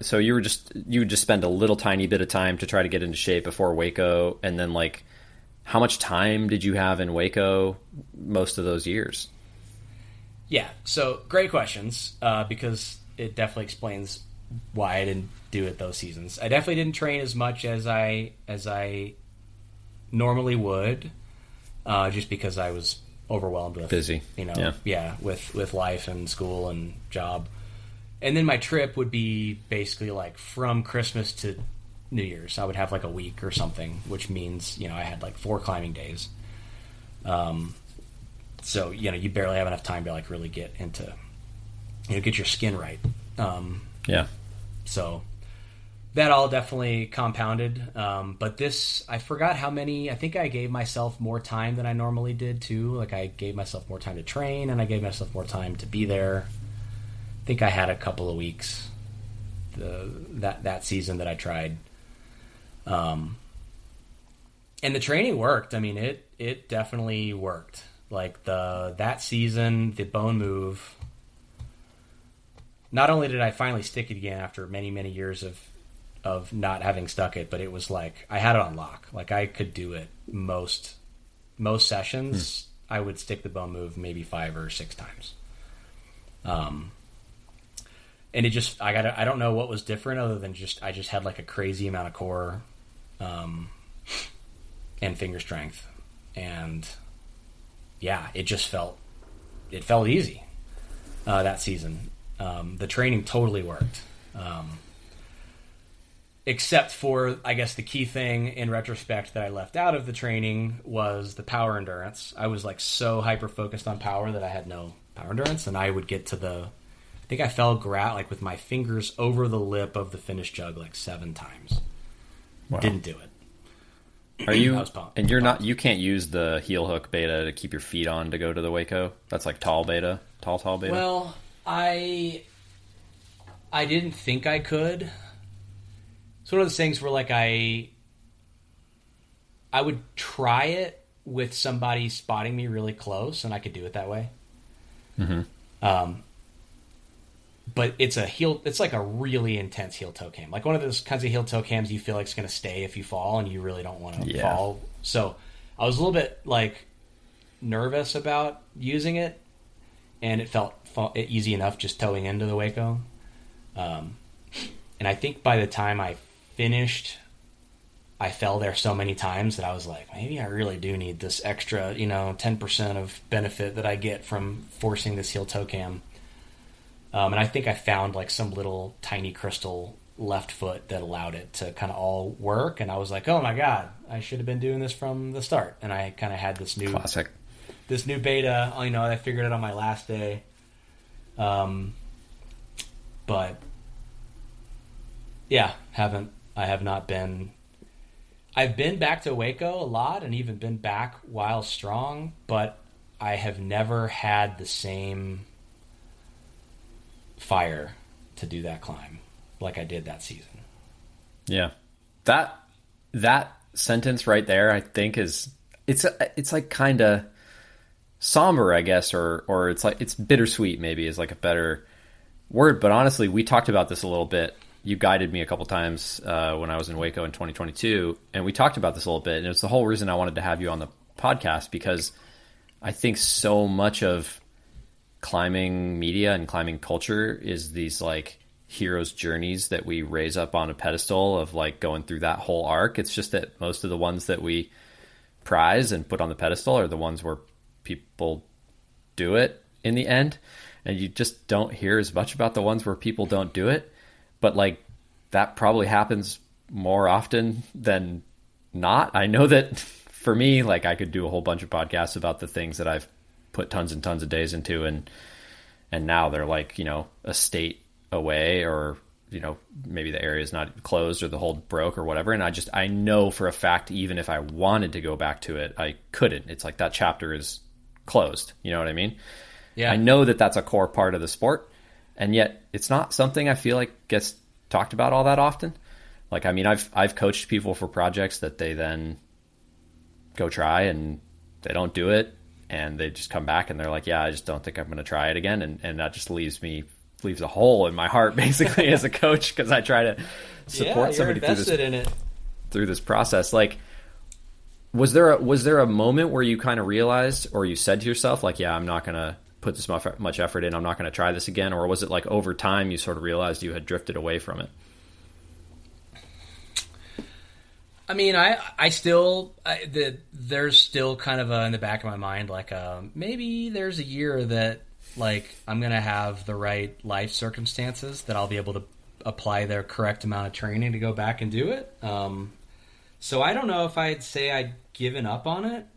So you would just spend a little tiny bit of time to try to get into shape before Hueco, and then how much time did you have in Hueco most of those years? Yeah. So great questions, because it definitely explains why I didn't do it those seasons. I definitely didn't train as much as I normally would, just because I was overwhelmed with busy, with life and school and job. And then my trip would be basically from Christmas to New Year's. I would have a week or something, which means I had 4 climbing days. So you barely have enough time to really get into get your skin right. So that all definitely compounded. But I forgot how many. I think I gave myself more time than I normally did too. I gave myself more time to train, and I gave myself more time to be there. I think I had a couple of weeks that season that I tried. And the training worked. I mean, it definitely worked. Like that season, the bone move. Not only did I finally stick it again after many, many years of not having stuck it, but it was like I had it on lock. Like I could do it most sessions. I would stick the bone move maybe 5 or 6 times. And it just I don't know what was different other than I just had like a crazy amount of core and finger strength. And yeah, it felt easy that season. The training totally worked. Except for, I guess, the key thing in retrospect that I left out of the training was the power endurance. I was like so hyper focused on power that I had no power endurance, and I would get to I think I fell like with my fingers over the lip of the finish jug like 7 times. Wow. Didn't do it. Are you? And you're not. You can't use the heel hook beta to keep your feet on to go to the Hueco. That's like tall beta. Well, I didn't think I could. It's one of those things where like I would try it with somebody spotting me really close, and I could do it that way. Mm-hmm. But it's like a really intense heel toe cam. Like one of those kinds of heel toe cams you feel like it's going to stay if you fall, and you really don't want to fall. So I was a little bit like nervous about using it, and it felt easy enough just towing into the Hueco. And I think by the time I finished, I fell there so many times that I was like, maybe I really do need this extra, 10% of benefit that I get from forcing this heel toe cam. And I think I found like some little tiny crystal left foot that allowed it to kind of all work. And I was like, oh my God, I should have been doing this from the start. And I kind of had this new beta, I figured it on my last day. But yeah, I've been back to Hueco a lot and even been back while strong, but I have never had the same fire to do that climb like I did that season. Yeah. That sentence right there, I think it's like kind of somber, I guess, or it's like, it's bittersweet maybe is like a better word. But honestly, we talked about this a little bit. You guided me a couple times when I was in Hueco in 2022, and we talked about this a little bit. And it's the whole reason I wanted to have you on the podcast, because I think so much of climbing media and climbing culture is these like heroes' journeys that we raise up on a pedestal of like going through that whole arc. It's just that most of the ones that we prize and put on the pedestal are the ones where people do it in the end, and you just don't hear as much about the ones where people don't do it. But like that probably happens more often than not. I know that for me, like I could do a whole bunch of podcasts about the things that I've put tons and tons of days into, and now they're like, a state away, or maybe the area is not closed or the hold broke or whatever. And I know for a fact, even if I wanted to go back to it, I couldn't. It's like that chapter is closed. You know what I mean? Yeah. I know that that's a core part of the sport, and yet it's not something I feel like gets talked about all that often. Like, I mean, I've coached people for projects that they then go try and they don't do it, and they just come back and they're like, yeah, I just don't think I'm going to try it again. And that just leaves a hole in my heart basically as a coach, because I try to support somebody through this process. Like, was there a moment where you kind of realized, or you said to yourself like, yeah, I'm not going to put this much effort in, I'm not going to try this again? Or was it like over time you sort of realized you had drifted away from it? I mean, there's still kind of in the back of my mind, like maybe there's a year that like I'm going to have the right life circumstances that I'll be able to apply their correct amount of training to go back and do it. So I don't know if I'd say I'd given up on it,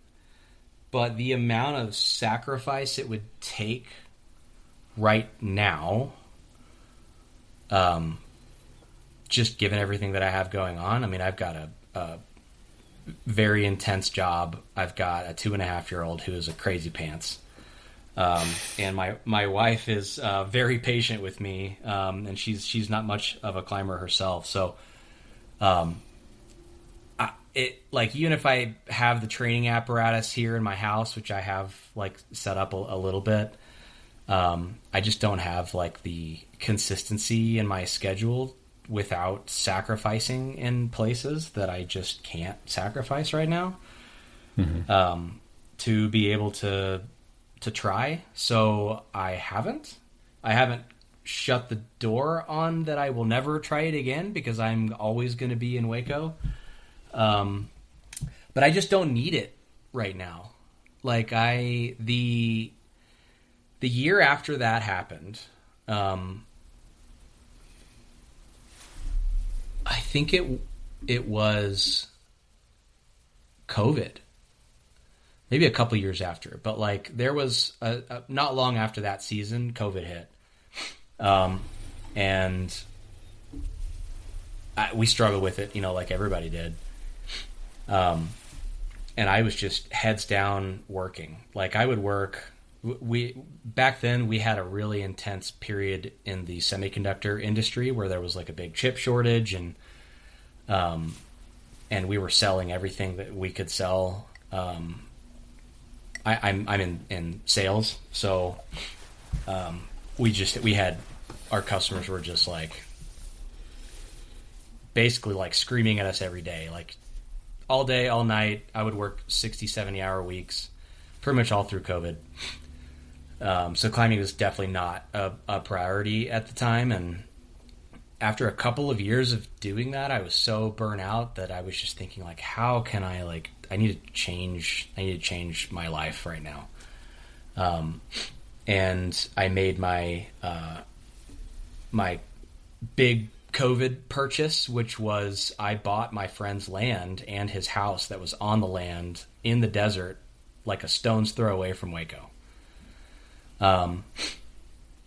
but the amount of sacrifice it would take right now, just given everything that I have going on. I mean, I've got a very intense job. I've got a 2.5-year-old who is a crazy pants. And my wife is very patient with me, and she's not much of a climber herself. So it like even if I have the training apparatus here in my house, which I have like set up a little bit, I just don't have like the consistency in my schedule without sacrificing in places that I just can't sacrifice right now. To be able to try. So I haven't shut the door on that I will never try it again because I'm always going to be in Hueco. But I just don't need it right now. Like the year after that happened, I think it was COVID. Maybe a couple years after, but like there was not long after that season, COVID hit, and we struggled with it, like everybody did. And I was just heads down working. Like I would work. Back then we had a really intense period in the semiconductor industry where there was like a big chip shortage, and we were selling everything that we could sell. I'm in sales, so we had our customers were just like basically like screaming at us every day, like all day, all night. I would work 60, 70-hour weeks, pretty much all through COVID. So climbing was definitely not a priority at the time, and after a couple of years of doing that, I was so burnt out that I was just thinking like, how can I I need to change my life right now. And I made my big COVID purchase, which was I bought my friend's land and his house that was on the land in the desert, like a stone's throw away from Hueco.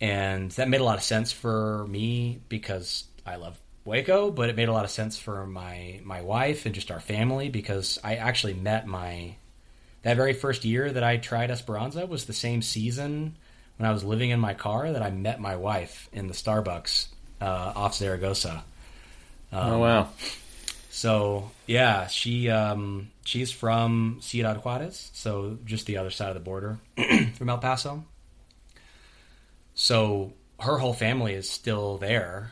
And that made a lot of sense for me because I love Hueco, but it made a lot of sense for my wife and just our family because I actually met that very first year that I tried Esperanza was the same season when I was living in my car that I met my wife in the Starbucks off Zaragoza. Oh, wow. So, yeah, she's from Ciudad Juarez, so just the other side of the border from El Paso. So her whole family is still there.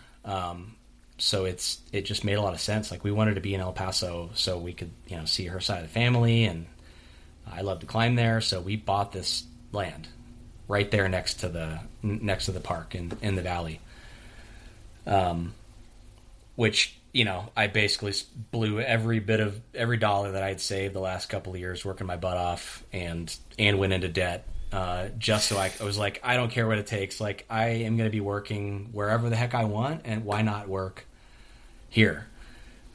So it just made a lot of sense. Like we wanted to be in El Paso so we could, see her side of the family, and I love to climb there. So we bought this land right there next to the park in the valley. Which, I basically blew every dollar that I'd saved the last couple of years working my butt off and went into debt. Just so I was like, I don't care what it takes. Like I am going to be working wherever the heck I want, and why not work here?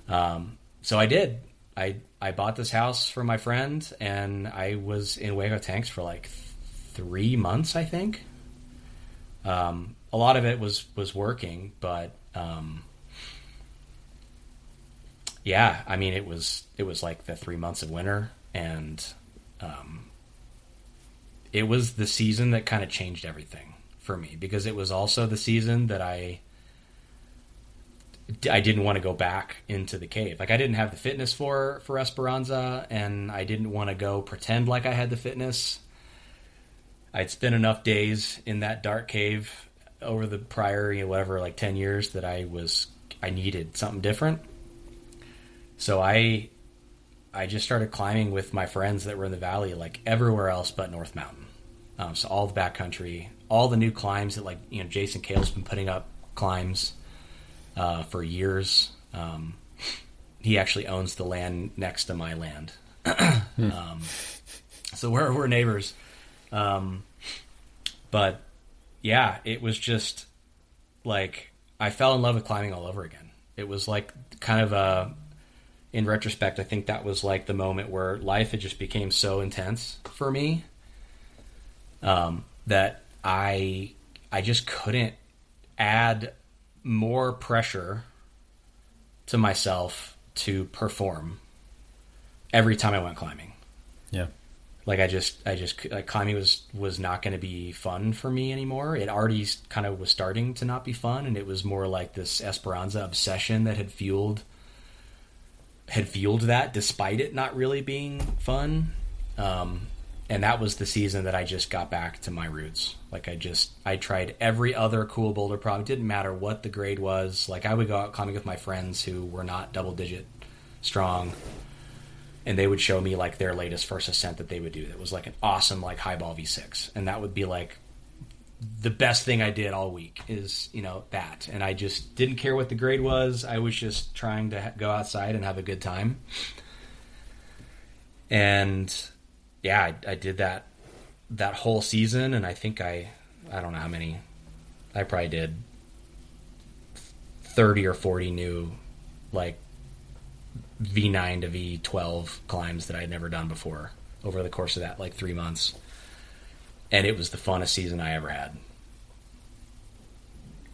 So I did. I bought this house for my friend, and I was in Hueco Tanks for like 3 months, I think. A lot of it was working, but yeah, I mean it was like the 3 months of winter, and it was the season that kind of changed everything for me because it was also the season that I didn't want to go back into the cave. Like I didn't have the fitness for Esperanza, and I didn't want to go pretend like I had the fitness. I'd spent enough days in that dark cave over the prior, 10 years that I needed something different. So I just started climbing with my friends that were in the valley, like everywhere else but North Mountain. So all the backcountry, all the new climbs that Jason Cale's been putting up climbs for years. He actually owns the land next to my land. So we're neighbors. But yeah, it was just like I fell in love with climbing all over again. It was like kind of in retrospect, I think that was like the moment where life had just became so intense for me that I just couldn't add more pressure to myself to perform every time I went climbing. Yeah. Like I just like climbing was not going to be fun for me anymore. It already kind of was starting to not be fun, and it was more like this Esperanza obsession that had fueled had fueled that despite it not really being fun. And that was the season that I just got back to my roots. Like I tried every other cool boulder prop. It didn't matter what the grade was. Like I would go out climbing with my friends who were not double digit strong, and they would show me like their latest first ascent that they would do. That was like an awesome like highball V6. And that would be like the best thing I did all week is, that. And I just didn't care what the grade was. I was just trying to go outside and have a good time. And yeah, I did that whole season, and I think I don't know how many. I probably did 30 or 40 new, like, V9 to V12 climbs that I'd never done before over the course of that, like, 3 months. And it was the funnest season I ever had.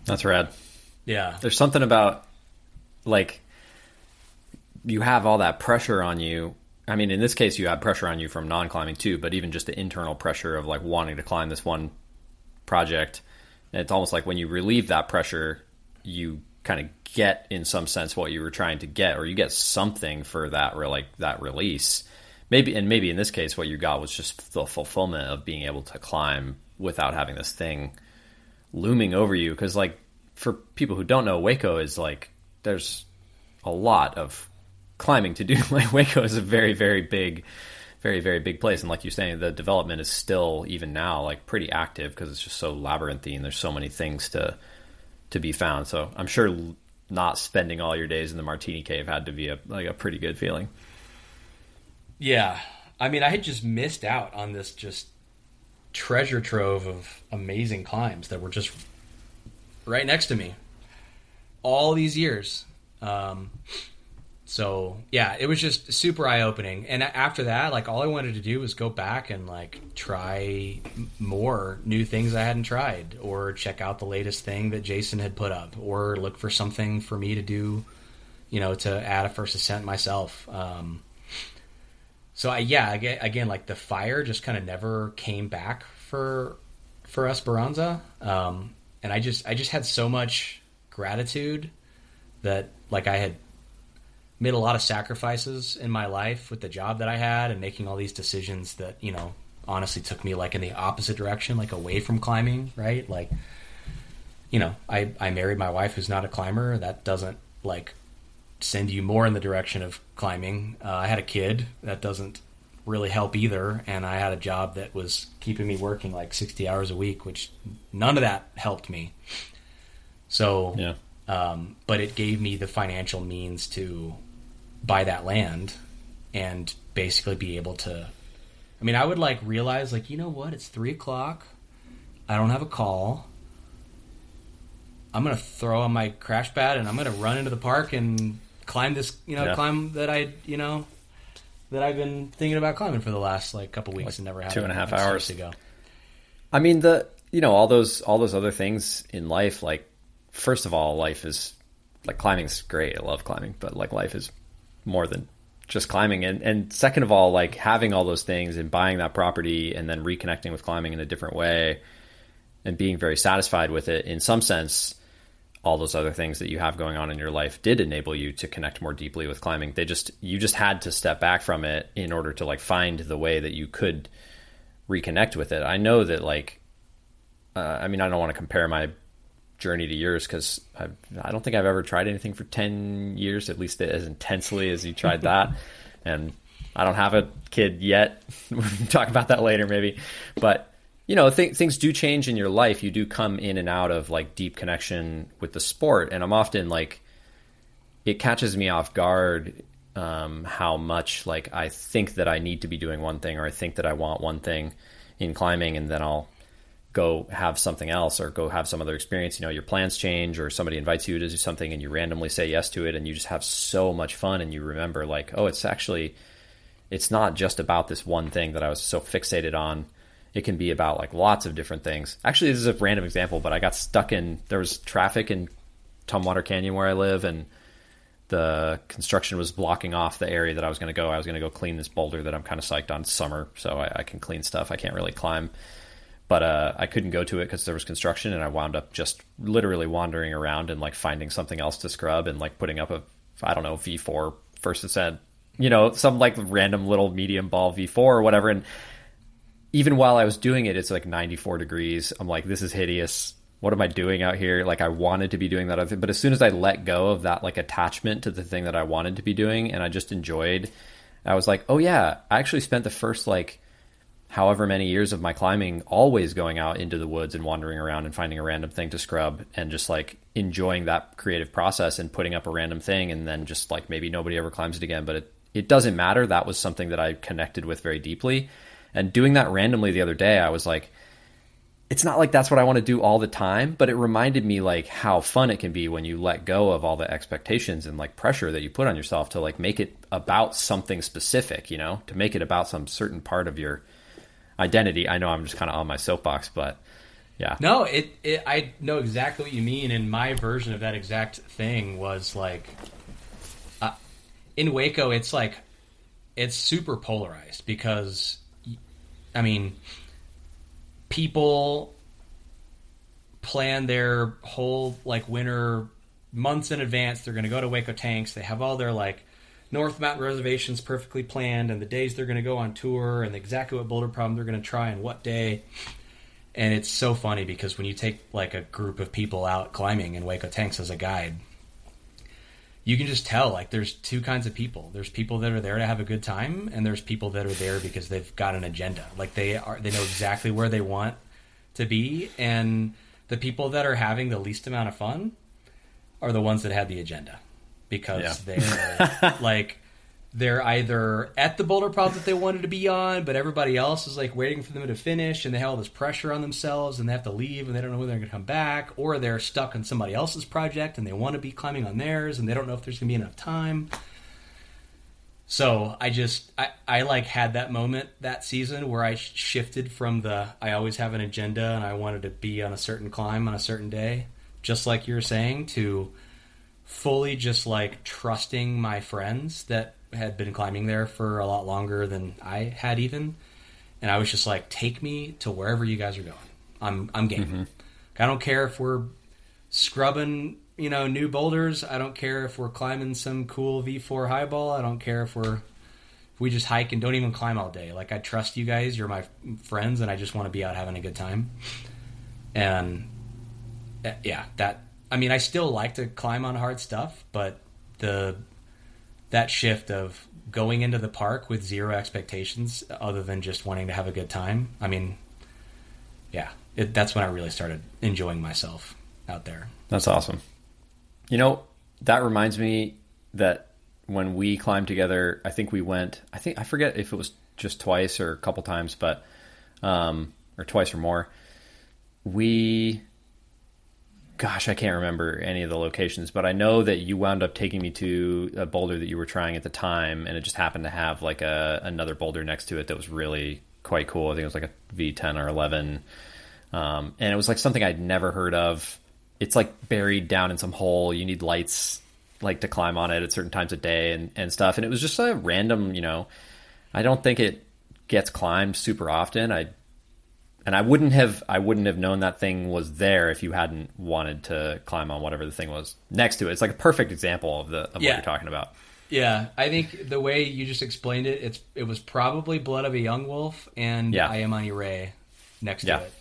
That's rad. Yeah. There's something about, like, you have all that pressure on you. I mean, in this case, you had pressure on you from non-climbing too, but even just the internal pressure of like wanting to climb this one project. And it's almost like when you relieve that pressure, you kind of get, in some sense, what you were trying to get, or you get something for that, that release. Maybe in this case, what you got was just the fulfillment of being able to climb without having this thing looming over you. Because, like, for people who don't know, Hueco is like, there's a lot of climbing to do. Like, Hueco is a very, very big place, and like you're saying, the development is still, even now, like pretty active because it's just so labyrinthine. There's so many things to be found. So I'm sure not spending all your days in the Martini Cave had to be a pretty good feeling. Yeah, I mean, I had just missed out on this just treasure trove of amazing climbs that were just right next to me all these years. So yeah, it was just super eye-opening. And after that, like, all I wanted to do was go back and like try more new things I hadn't tried, or check out the latest thing that Jason had put up, or look for something for me to do, to add a first ascent myself. So again, like the fire just kind of never came back for Esperanza. And I just had so much gratitude that, like, I had made a lot of sacrifices in my life with the job that I had and making all these decisions that, honestly took me like in the opposite direction, like away from climbing, right? Like, I married my wife who's not a climber. That doesn't like send you more in the direction of climbing. I had a kid. That doesn't really help either. And I had a job that was keeping me working like 60 hours a week, which none of that helped me. So, yeah. But it gave me the financial means to buy that land and basically be able to, I mean, I would like realize like, it's 3:00. I don't have a call. I'm going to throw on my crash pad and I'm going to run into the park and climb this, climb that that I've been thinking about climbing for the last like couple weeks, like, and never had 2.5 hours to go. I mean, all those other things in life, like, first of all, life is like, climbing's great. I love climbing, but like, life is more than just climbing. And second of all, like, having all those things and buying that property and then reconnecting with climbing in a different way and being very satisfied with it, in some sense, all those other things that you have going on in your life did enable you to connect more deeply with climbing. You just had to step back from it in order to like find the way that you could reconnect with it. I know that, like, I mean, I don't want to compare my journey to yours, because I don't think I've ever tried anything for 10 years, at least as intensely as you tried that. And I don't have a kid yet. We can talk about that later maybe. But, things do change in your life. You do come in and out of like deep connection with the sport. And I'm often like, it catches me off guard how much like I think that I need to be doing one thing, or I think that I want one thing in climbing, and then I'll go have something else or go have some other experience. Your plans change, or somebody invites you to do something and you randomly say yes to it, and you just have so much fun, and you remember like, oh, it's not just about this one thing that I was so fixated on. It can be about like lots of different things. Actually, this is a random example, but I got stuck there was traffic in Tumwater Canyon where I live, and the construction was blocking off the area that I was going to go. I was going to go clean this boulder that I'm kind of psyched on. It's summer, so I can clean stuff. I can't really climb. But I couldn't go to it because there was construction, and I wound up just literally wandering around and like finding something else to scrub and like putting up a, I don't know, V4 first ascent, some like random little medium ball V4 or whatever. And even while I was doing it, it's like 94 degrees. I'm like, this is hideous. What am I doing out here? Like, I wanted to be doing that other thing. But as soon as I let go of that like attachment to the thing that I wanted to be doing and I just enjoyed, I was like, oh yeah, I actually spent the first like however many years of my climbing always going out into the woods and wandering around and finding a random thing to scrub and just like enjoying that creative process and putting up a random thing. And then just like maybe nobody ever climbs it again, but it doesn't matter. That was something that I connected with very deeply. And doing that randomly the other day, I was like, it's not like that's what I want to do all the time, but it reminded me like how fun it can be when you let go of all the expectations and like pressure that you put on yourself to like make it about something specific, to make it about some certain part of your identity. I know I'm just kind of on my soapbox, but yeah. No, I know exactly what you mean. And my version of that exact thing was like, in Hueco, it's super polarized because, I mean, people plan their whole like winter months in advance. They're going to go to Hueco Tanks. They have all their like North Mountain reservations perfectly planned and the days they're going to go on tour and exactly what boulder problem they're going to try and what day. And it's so funny because when you take like a group of people out climbing in Hueco Tanks as a guide, you can just tell like there's two kinds of people. There's people that are there to have a good time, and there's people that are there because they've got an agenda. Like they know exactly where they want to be, and the people that are having the least amount of fun are the ones that had the agenda because they're like they're either at the boulder problem that they wanted to be on, but everybody else is like waiting for them to finish, and they have all this pressure on themselves, and they have to leave, and they don't know when they're going to come back, or they're stuck on somebody else's project, and they want to be climbing on theirs, and they don't know if there's going to be enough time. So I like had that moment that season where I shifted from I always have an agenda, and I wanted to be on a certain climb on a certain day, just like you were saying, to fully just like trusting my friends that had been climbing there for a lot longer than I had even. And I was just like, take me to wherever you guys are going. I'm game. Mm-hmm. I don't care if we're scrubbing, new boulders. I don't care if we're climbing some cool V4 highball. I don't care if we just hike and don't even climb all day. Like, I trust you guys. You're my friends, and I just want to be out having a good time. And yeah, I still like to climb on hard stuff, but that shift of going into the park with zero expectations other than just wanting to have a good time. That's when I really started enjoying myself out there. That's awesome. That reminds me that when we climbed together, I forget if it was just twice or a couple times, but, or twice or more. I can't remember any of the locations, but I know that you wound up taking me to a boulder that you were trying at the time, and it just happened to have like another boulder next to it that was really quite cool. I think it was like a V10 or 11. And it was like something I'd never heard of. It's like buried down in some hole. You need lights like to climb on it at certain times of day and stuff. And it was just a random, I don't think it gets climbed super often. I wouldn't have known that thing was there if you hadn't wanted to climb on whatever the thing was next to it. It's like a perfect example of what you're talking about. Yeah, I think the way you just explained it, it was probably Blood of a Young Wolf and Antheunisse next to it.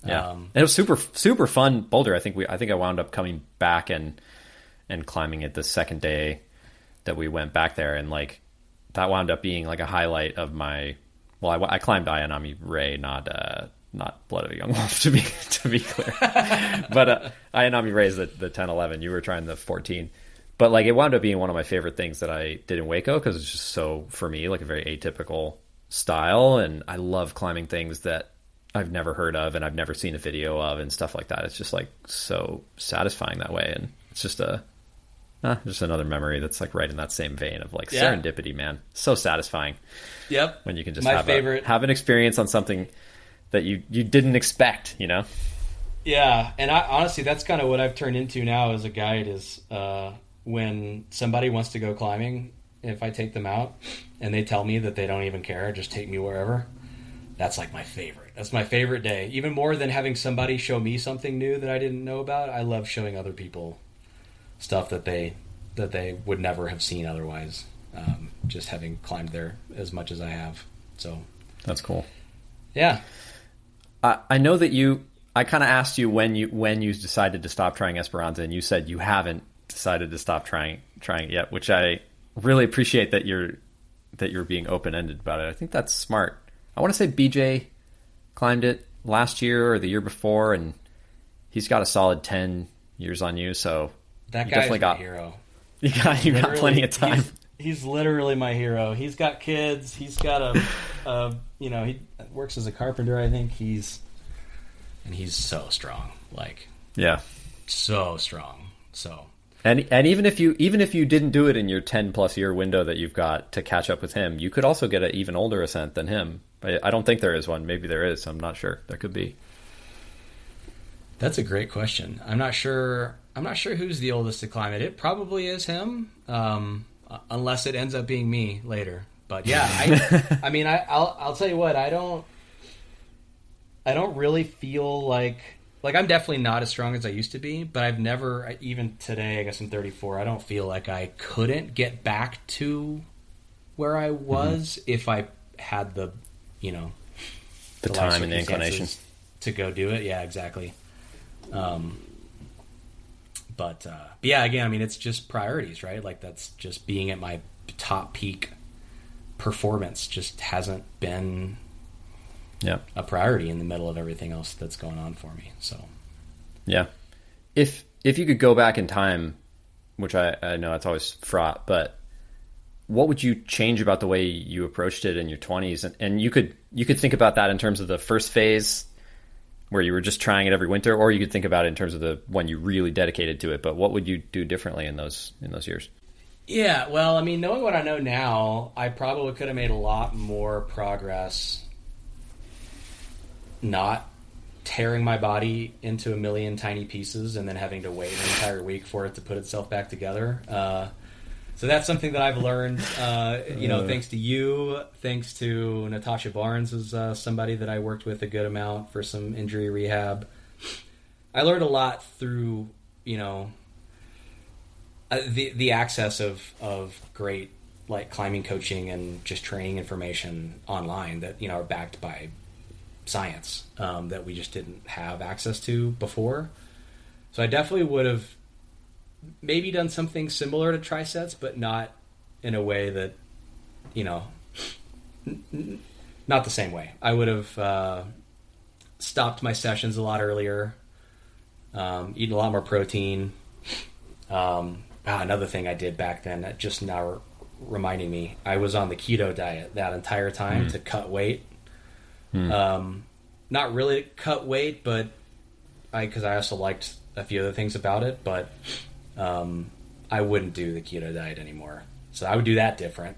Yeah, and it was super super fun boulder. I think I wound up coming back and climbing it the second day that we went back there, and like that wound up being like a highlight of my. Well, I climbed Antheunisse, not Blood of a Young Wolf, to be clear. But Antheunisse is the 10-11. You were trying the 14. But like it wound up being one of my favorite things that I did in Hueco because it's just so, for me, like a very atypical style. And I love climbing things that I've never heard of and I've never seen a video of and stuff like that. It's just like so satisfying that way. And it's just just another memory that's like right in that same vein of like serendipity, man. So satisfying. Yep. When you can just have an experience on something that you didn't expect, Yeah. And honestly, that's kind of what I've turned into now as a guide is when somebody wants to go climbing, if I take them out and they tell me that they don't even care, just take me wherever, that's like my favorite. That's my favorite day. Even more than having somebody show me something new that I didn't know about. I love showing other people stuff that they that they would never have seen otherwise, just having climbed there as much as I have. So that's cool. Yeah. I know that I kind of asked you when you decided to stop trying Esperanza, and you said you haven't decided to stop trying it yet, which I really appreciate that you're being open-ended about it. I think that's smart. I want to say BJ climbed it last year or the year before, and he's got a solid 10 years on you, so that you guy's definitely got my hero. You got plenty of time. He's literally my hero. He's got kids. He's got he works as a carpenter, I think. He's so strong. So strong. So And even if you didn't do it in your 10 plus year window that you've got to catch up with him, you could also get an even older ascent than him. I don't think there is one. Maybe there is. I'm not sure. There could be. That's a great question. I'm not sure who's the oldest to climb it. It probably is him, unless it ends up being me later. But yeah, I'll tell you what. I don't really feel like I'm definitely not as strong as I used to be. But I've never, even today, I guess I'm 34. I don't feel like I couldn't get back to where I was if I had the time and the inclination to go do it. Yeah, exactly. But yeah, again, it's just priorities, right? Like that's just being at my top peak performance just hasn't been a priority in the middle of everything else that's going on for me. So yeah, if you could go back in time, which I know it's always fraught, but what would you change about the way you approached it in your 20s? And you could think about that in terms of the first phase where you were just trying it every winter, or you could think about it in terms of the when you really dedicated to it. But what would you do differently in those years? Yeah, well, knowing what I know now, I probably could have made a lot more progress not tearing my body into a million tiny pieces and then having to wait an entire week for it to put itself back together. So that's something that I've learned, thanks to you, thanks to Natasha Barnes, is somebody that I worked with a good amount for some injury rehab. I learned a lot through, the access of great climbing coaching and just training information online that are backed by science that we just didn't have access to before. So I definitely would have maybe done something similar to trisets, but not in a way that, not the same way. I would have stopped my sessions a lot earlier, eaten a lot more protein. Another thing I did back then that just now reminding me, I was on the keto diet that entire time to cut weight. Not really cut weight, but because I also liked a few other things about it, but I wouldn't do the keto diet anymore. So I would do that different.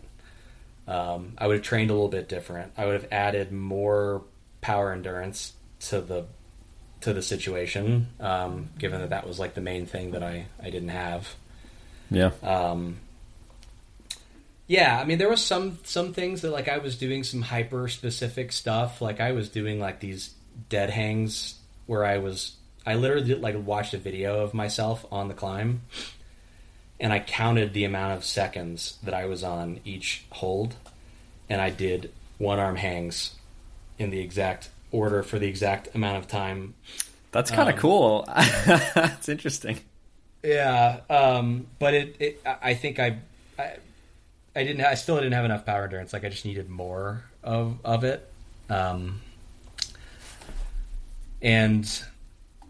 I would have trained a little bit different. I would have added more power endurance to the situation, given that was the main thing that I didn't have. Yeah. Yeah, there was some things that I was doing some hyper specific stuff. I was doing these dead hangs where I literally watched a video of myself on the climb, and I counted the amount of seconds that I was on each hold, and I did one arm hangs in the exact order for the exact amount of time. That's kind of cool. It's interesting. Yeah, but I think I still didn't have enough power endurance. I just needed more of it. And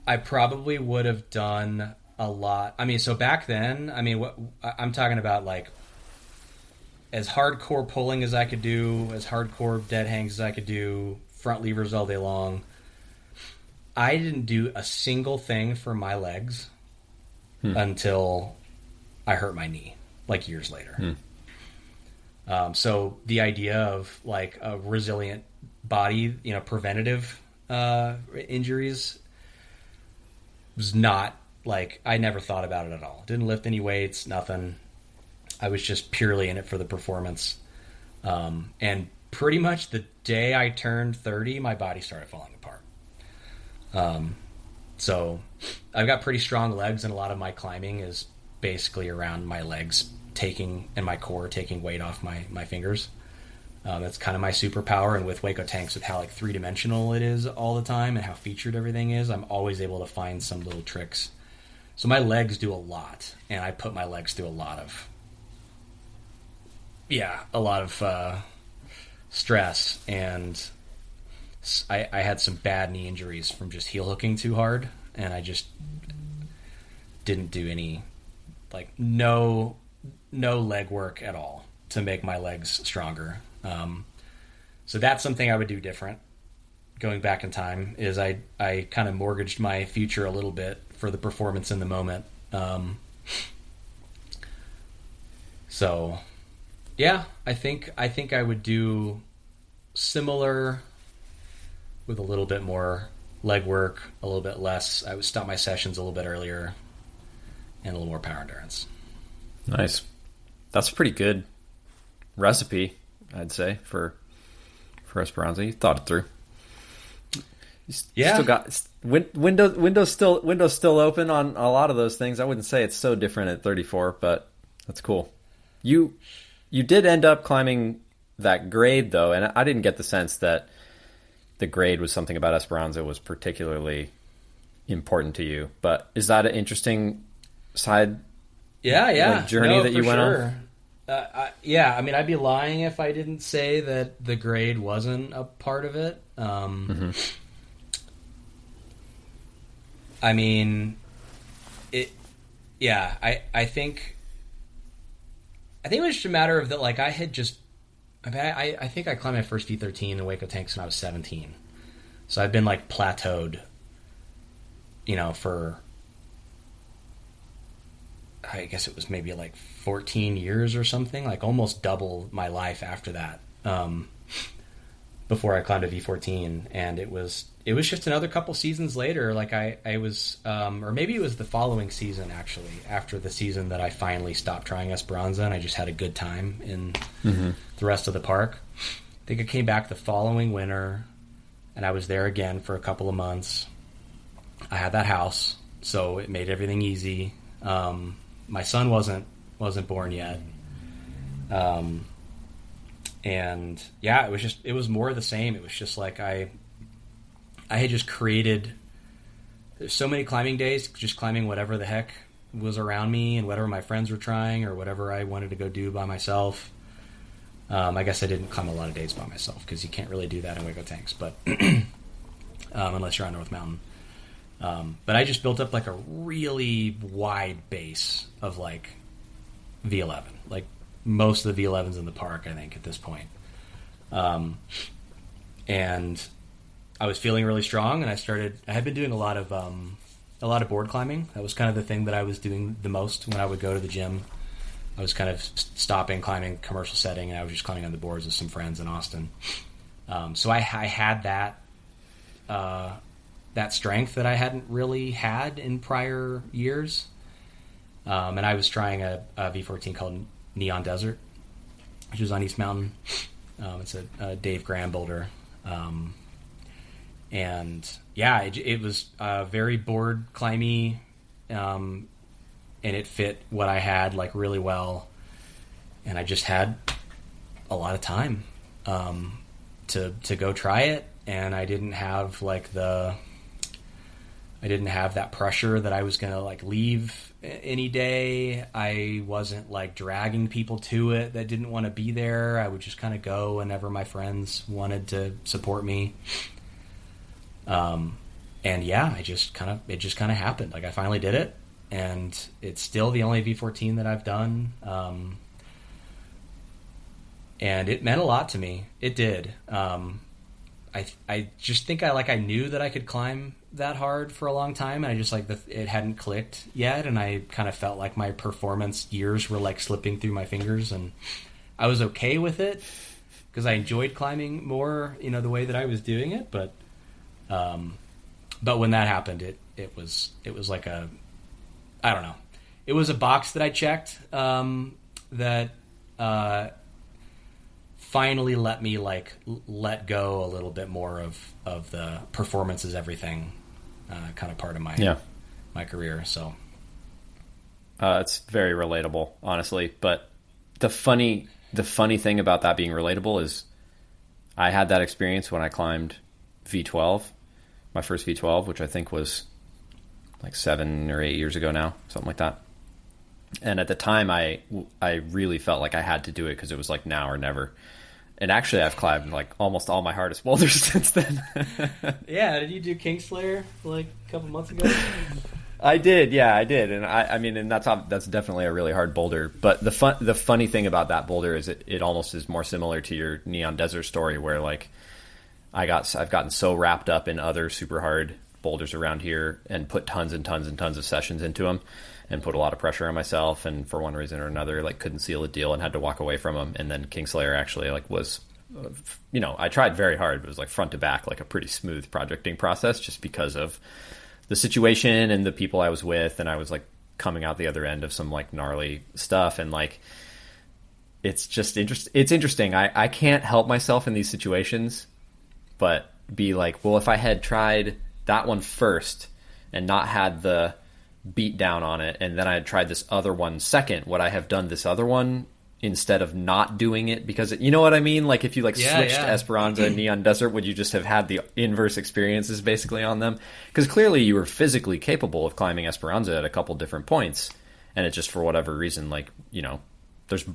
I probably would have done a lot. So back then, what I'm talking about, as hardcore pulling as I could do, as hardcore dead hangs as I could do, front levers all day long. I didn't do a single thing for my legs until I hurt my knee, years later. So the idea of a resilient body, preventative injuries was not I never thought about it at all. Didn't lift any weights, nothing. I was just purely in it for the performance. And pretty much the day I turned 30, my body started falling apart. So I've got pretty strong legs, and a lot of my climbing is basically around my legs and my core taking weight off my fingers. That's kind of my superpower. And with Hueco Tanks, with how like 3-dimensional it is all the time and how featured everything is, I'm always able to find some little tricks. So my legs do a lot, and I put my legs through a lot of stress. And I had some bad knee injuries from just heel hooking too hard, and I just didn't do any, like, no leg work at all to make my legs stronger. So that's something I would do different going back in time, is I kind of mortgaged my future a little bit for the performance in the moment. So yeah, I think I would do similar with a little bit more leg work, a little bit less. I would stop my sessions a little bit earlier and a little more power endurance. Nice. That's a pretty good recipe, I'd say, for Esperanza. You thought it through. Yeah. Still got Windows still open on a lot of those things. I wouldn't say it's so different at 34, but that's cool. You did end up climbing that grade though, and I didn't get the sense that the grade was something about Esperanza was particularly important to you. But is that an interesting side journey that you went on? Yeah, I mean, I'd be lying if I didn't say that the grade wasn't a part of it. I mean, I think it was just a matter of that, like, I think I climbed my first V13 in Hueco Tanks when I was 17. So I've been, like, plateaued, for, I guess it was maybe like 14 years or something, like almost double my life after that, before I climbed a V14. And it was just another couple seasons later, like I was, or maybe it was the following season, actually, after the season that I finally stopped trying Esperanza and I just had a good time in the rest of the park. I think I came back the following winter and I was there again for a couple of months. I had that house, so it made everything easy. My son wasn't born yet. And yeah, it was more of the same. It was just like I had just created, there's so many climbing days, just climbing whatever the heck was around me and whatever my friends were trying or whatever I wanted to go do by myself. I guess I didn't climb a lot of days by myself because you can't really do that in Hueco Tanks, but unless you're on North Mountain. But I just built up like a really wide base of like V11, like most of the V11s in the park, I think, at this point. And I was feeling really strong, and I had been doing a lot of board climbing. That was kind of the thing that I was doing the most when I would go to the gym. I was kind of stopping climbing commercial setting, and I was just climbing on the boards with some friends in Austin. So I had that strength that I hadn't really had in prior years. And I was trying a V14 called Neon Desert, which was on East Mountain. It's a Dave Graham boulder. And yeah, it was very board climby, and it fit what I had like really well. And I just had a lot of time to go try it, and I didn't have that pressure that I was going to like leave any day. I wasn't like dragging people to it that didn't want to be there. I would just kind of go whenever my friends wanted to support me. And yeah, it just kind of happened. Like I finally did it, and it's still the only V14 that I've done. And it meant a lot to me. It did. I just think I knew that I could climb that hard for a long time, and I just it hadn't clicked yet, and I kind of felt like my performance years were like slipping through my fingers, and I was okay with it because I enjoyed climbing more, the way that I was doing it. But when that happened, it was like I don't know, it was a box that I checked that finally let me let go a little bit more of the performance is everything kind of part of my career. So It's very relatable, honestly. But the funny thing about that being relatable is I had that experience when I climbed V12, my first V12, which I think was like 7 or 8 years ago now, something like that. And at the time, I really felt like I had to do it because it was like now or never. And actually, I've climbed like almost all my hardest boulders since then. Yeah, did you do Kingslayer like a couple months ago? I did, yeah, I did, and I mean, and that's definitely a really hard boulder. But the funny thing about that boulder is it almost is more similar to your Neon Desert story, where like I've gotten so wrapped up in other super hard boulders around here and put tons and tons and tons of sessions into them, and put a lot of pressure on myself, and for one reason or another, like couldn't seal the deal and had to walk away from them. And then Kingslayer actually like was, I tried very hard, but it was like front to back, like a pretty smooth projecting process, just because of the situation and the people I was with, and I was like coming out the other end of some like gnarly stuff, and like it's just it's interesting. I can't help myself in these situations but be like, well, if I had tried that one first and not had the beat down on it, and then I had tried this other one second, would I have done this other one instead of not doing it? Because you know what I mean? Like if you like switched to Esperanza and Neon Desert, would you just have had the inverse experiences basically on them? Because clearly you were physically capable of climbing Esperanza at a couple different points, and it just for whatever reason, like,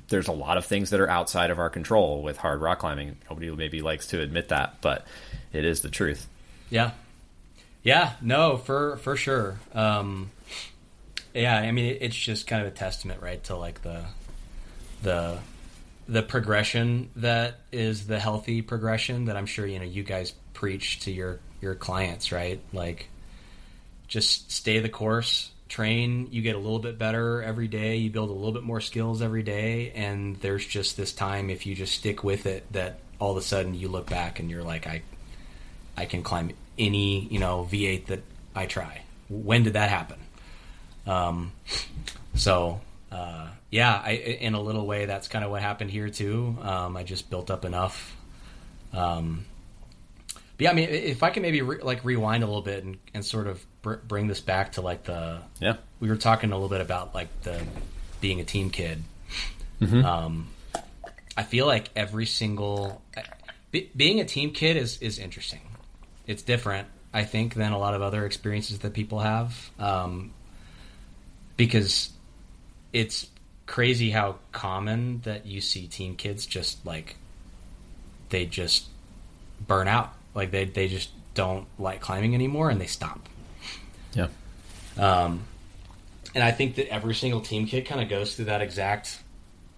there's a lot of things that are outside of our control with hard rock climbing. Nobody maybe likes to admit that, but it is the truth. Yeah, no, for sure. Yeah, I mean, it's just kind of a testament, right, to like the progression that is the healthy progression that I'm sure you guys preach to your clients, right? Like, just stay the course, train, you get a little bit better every day, you build a little bit more skills every day, and there's just this time, if you just stick with it, that all of a sudden you look back and you're like, I can climb any V8 that I try. When did that happen? Yeah, in a little way, that's kind of what happened here too. I just built up enough. But yeah, I mean, if I can maybe rewind a little bit and sort of bring this back to like we were talking a little bit about like the being a team kid. Mm-hmm. I feel like every single being a team kid is interesting. It's different, I think, than a lot of other experiences that people have, because it's crazy how common that you see team kids just like they just burn out, like they just don't like climbing anymore and they stop. Yeah. And I think that every single team kid kind of goes through that exact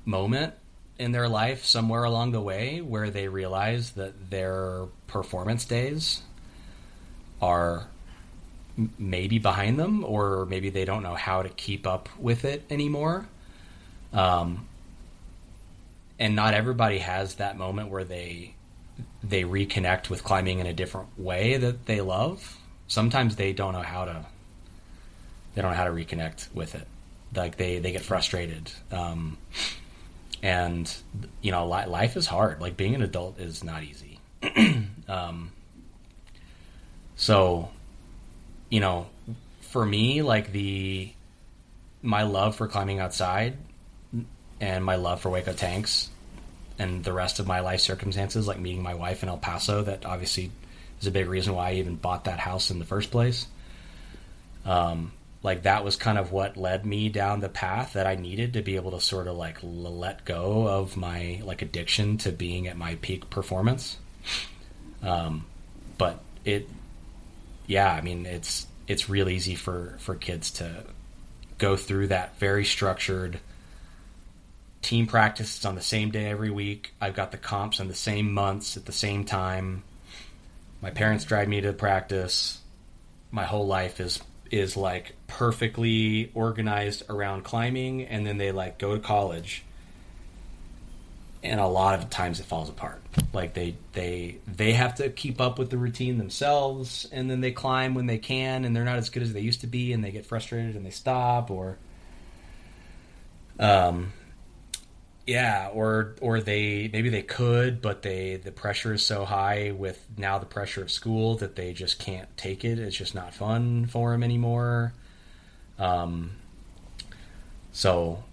moment in their life somewhere along the way where they realize that their performance days are maybe behind them, or maybe they don't know how to keep up with it anymore. And not everybody has that moment where they reconnect with climbing in a different way that they love. Sometimes they don't know how to reconnect with it. Like they get frustrated. And life is hard. Like being an adult is not easy. So, for me, like my love for climbing outside and my love for Hueco Tanks and the rest of my life circumstances, like meeting my wife in El Paso, that obviously is a big reason why I even bought that house in the first place. Like that was kind of what led me down the path that I needed to be able to sort of like let go of my like addiction to being at my peak performance. But I mean, it's real easy for kids to go through that very structured team practices on the same day every week. I've got the comps in the same months at the same time. My parents drive me to practice. My whole life is like perfectly organized around climbing, and then they like go to college, and a lot of times it falls apart. Like they have to keep up with the routine themselves, and then they climb when they can, and they're not as good as they used to be, and they get frustrated and they stop, or maybe they could, but the pressure is so high with now the pressure of school that they just can't take it. It's just not fun for them anymore. So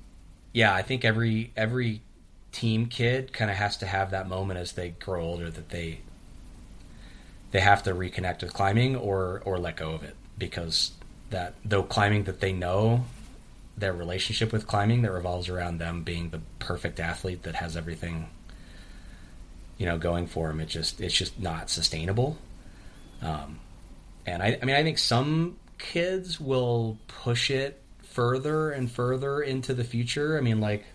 yeah, I think every team kid kind of has to have that moment as they grow older that they have to reconnect with climbing or let go of it, because that though climbing that they know, their relationship with climbing that revolves around them being the perfect athlete that has everything, going for them, it's just not sustainable. And I mean, I think some kids will push it further and further into the future. I mean, like,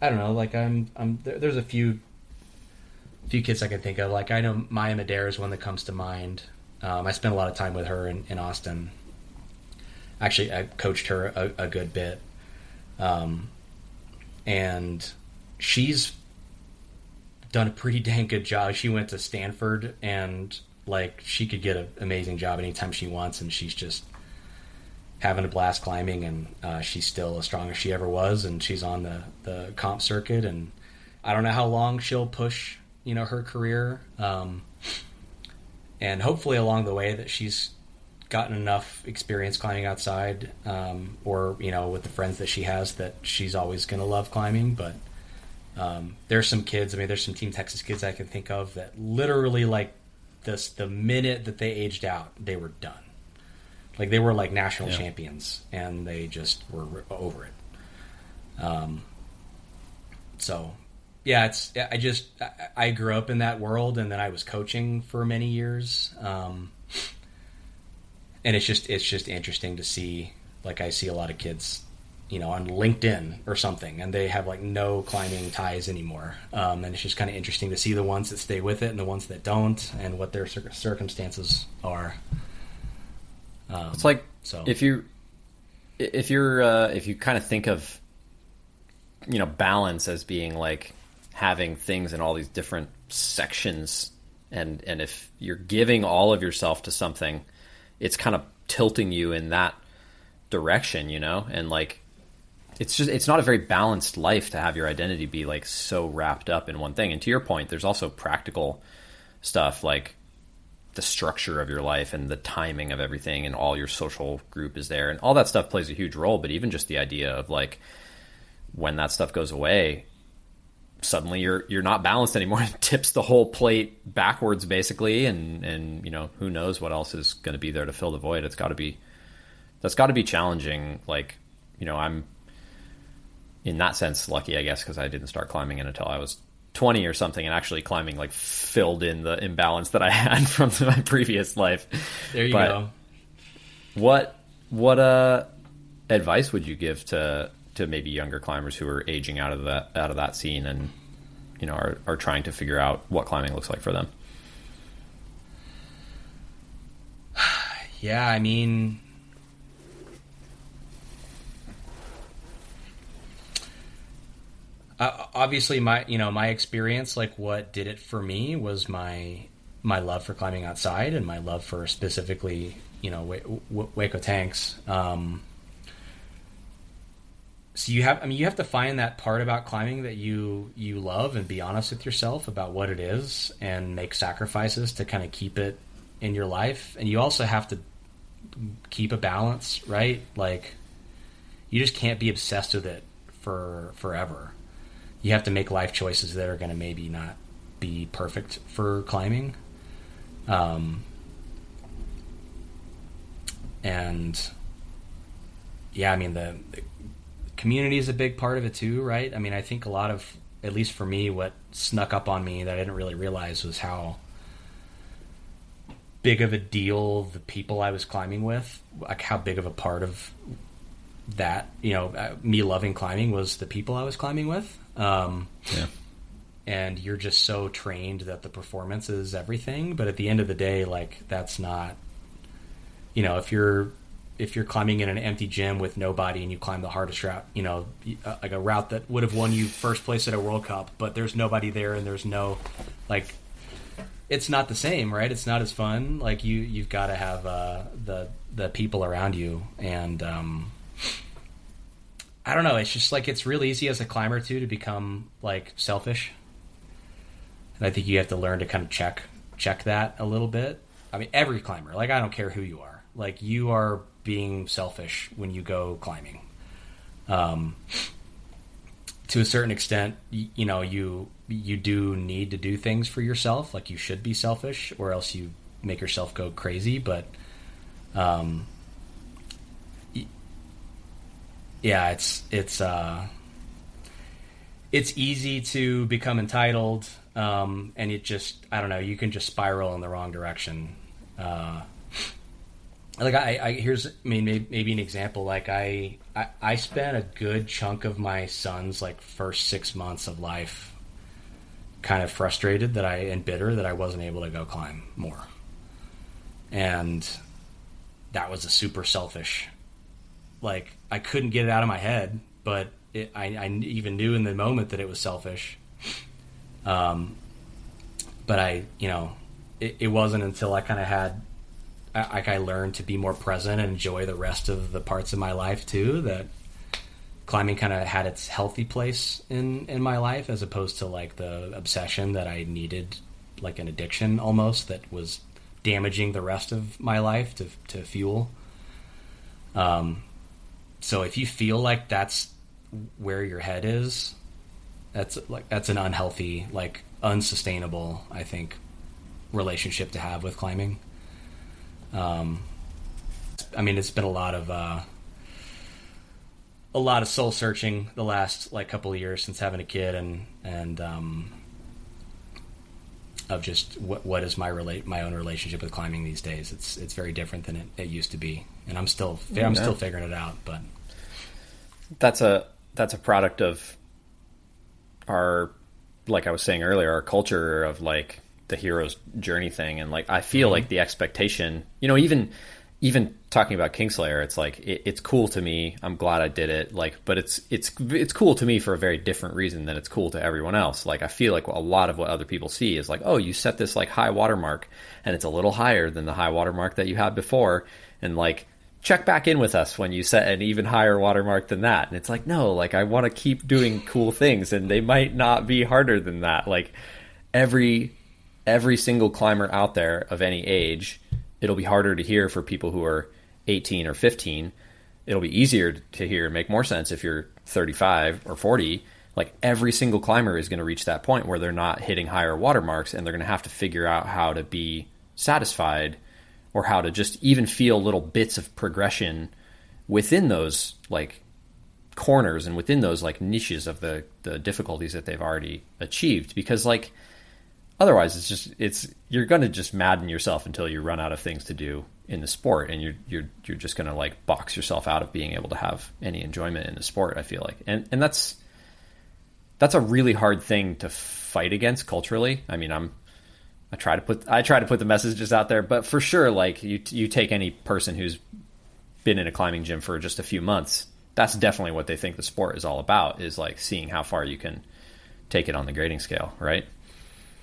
I don't know, like there's a few kids I can think of. Like, I know Maya Madera is one that comes to mind. I spent a lot of time with her in Austin. Actually, I coached her a good bit. And she's done a pretty dang good job. She went to Stanford, and like, she could get an amazing job anytime she wants, and she's just having a blast climbing, and she's still as strong as she ever was, and she's on the comp circuit, and I don't know how long she'll push her career, and hopefully along the way that she's gotten enough experience climbing outside, or with the friends that she has, that she's always going to love climbing. But there's some kids, I mean, there's some Team Texas kids I can think of that literally, like, the minute that they aged out, they were done. Like, they were like national champions, and they just were over it. So yeah, I grew up in that world, and then I was coaching for many years. And it's just interesting to see, like, I see a lot of kids, on LinkedIn or something, and they have like no climbing ties anymore. And it's just kind of interesting to see the ones that stay with it and the ones that don't, and what their circumstances are. It's like, so if you kind of think of, balance as being like having things in all these different sections, and if you're giving all of yourself to something, it's kind of tilting you in that direction, and like, it's not a very balanced life to have your identity be like so wrapped up in one thing. And to your point, there's also practical stuff, like the structure of your life and the timing of everything, and all your social group is there, and all that stuff plays a huge role. But even just the idea of, like, when that stuff goes away, suddenly you're not balanced anymore. It tips the whole plate backwards, basically, and who knows what else is going to be there to fill the void. That's got to be challenging. Like, I'm in that sense lucky, I guess, because I didn't start climbing until I was 20 or something, and actually climbing like filled in the imbalance that I had from my previous life. There you go. What advice would you give to maybe younger climbers who are aging out of that scene, and are trying to figure out what climbing looks like for them? Yeah, I mean, obviously my experience, like, what did it for me was my love for climbing outside, and my love for specifically, Hueco Tanks. So you have to find that part about climbing that you love, and be honest with yourself about what it is, and make sacrifices to kind of keep it in your life. And you also have to keep a balance, right? Like, you just can't be obsessed with it for forever. You have to make life choices that are going to maybe not be perfect for climbing. And yeah, I mean, the community is a big part of it too, right? I mean, I think a lot of, at least for me, what snuck up on me that I didn't really realize was how big of a deal the people I was climbing with, like how big of a part of that, me loving climbing was the people I was climbing with. Yeah. And you're just so trained that the performance is everything. But at the end of the day, like, that's not, if you're climbing in an empty gym with nobody, and you climb the hardest route, like a route that would have won you first place at a World Cup, but there's nobody there, and there's no, like, it's not the same, right? It's not as fun. Like, you've got to have the people around you. And I don't know, it's just like, it's real easy as a climber too to become like selfish. And I think you have to learn to kind of check that a little bit. I mean, every climber, like, I don't care who you are, like, you are being selfish when you go climbing. To a certain extent, you do need to do things for yourself. Like, you should be selfish, or else you make yourself go crazy. But, yeah, it's easy to become entitled, and it just, I don't know, you can just spiral in the wrong direction. Maybe an example. Like, I spent a good chunk of my son's like first 6 months of life kind of frustrated and bitter that I wasn't able to go climb more. And that was a super selfish, like, I couldn't get it out of my head, but I even knew in the moment that it was selfish. But it wasn't until I kind of I learned to be more present and enjoy the rest of the parts of my life too, that climbing kind of had its healthy place in my life, as opposed to like the obsession that I needed, like an addiction almost, that was damaging the rest of my life to fuel. So if you feel like that's where your head is, that's an unhealthy, like unsustainable, I think, relationship to have with climbing. It's been a lot of soul searching the last like couple of years since having a kid, and of just what is my own relationship with climbing these days. It's very different than it used to be, and I'm still figuring it out. But that's a product of our, like I was saying earlier, our culture of like the hero's journey thing. And like, I feel like the expectation, even talking about Kingslayer, it's like, it's cool to me. I'm glad I did it. Like, but it's cool to me for a very different reason than it's cool to everyone else. Like, I feel like a lot of what other people see is like, oh, you set this like high water mark and it's a little higher than the high water mark that you had before. And like, check back in with us when you set an even higher watermark than that. And it's like, no, like, I want to keep doing cool things, and they might not be harder than that. Like, every single climber out there of any age, it'll be harder to hear for people who are 18 or 15. It'll be easier to hear, make more sense if you're 35 or 40. Like, every single climber is going to reach that point where they're not hitting higher watermarks, and they're going to have to figure out how to be satisfied, or how to just even feel little bits of progression within those like corners and within those like niches of the difficulties that they've already achieved. Because like, otherwise you're going to just madden yourself until you run out of things to do in the sport, and you're just going to like box yourself out of being able to have any enjoyment in the sport, I feel like. And that's a really hard thing to fight against culturally. I mean, I try to put the messages out there, but for sure, like, you take any person who's been in a climbing gym for just a few months, that's definitely what they think the sport is all about, is like seeing how far you can take it on the grading scale, right?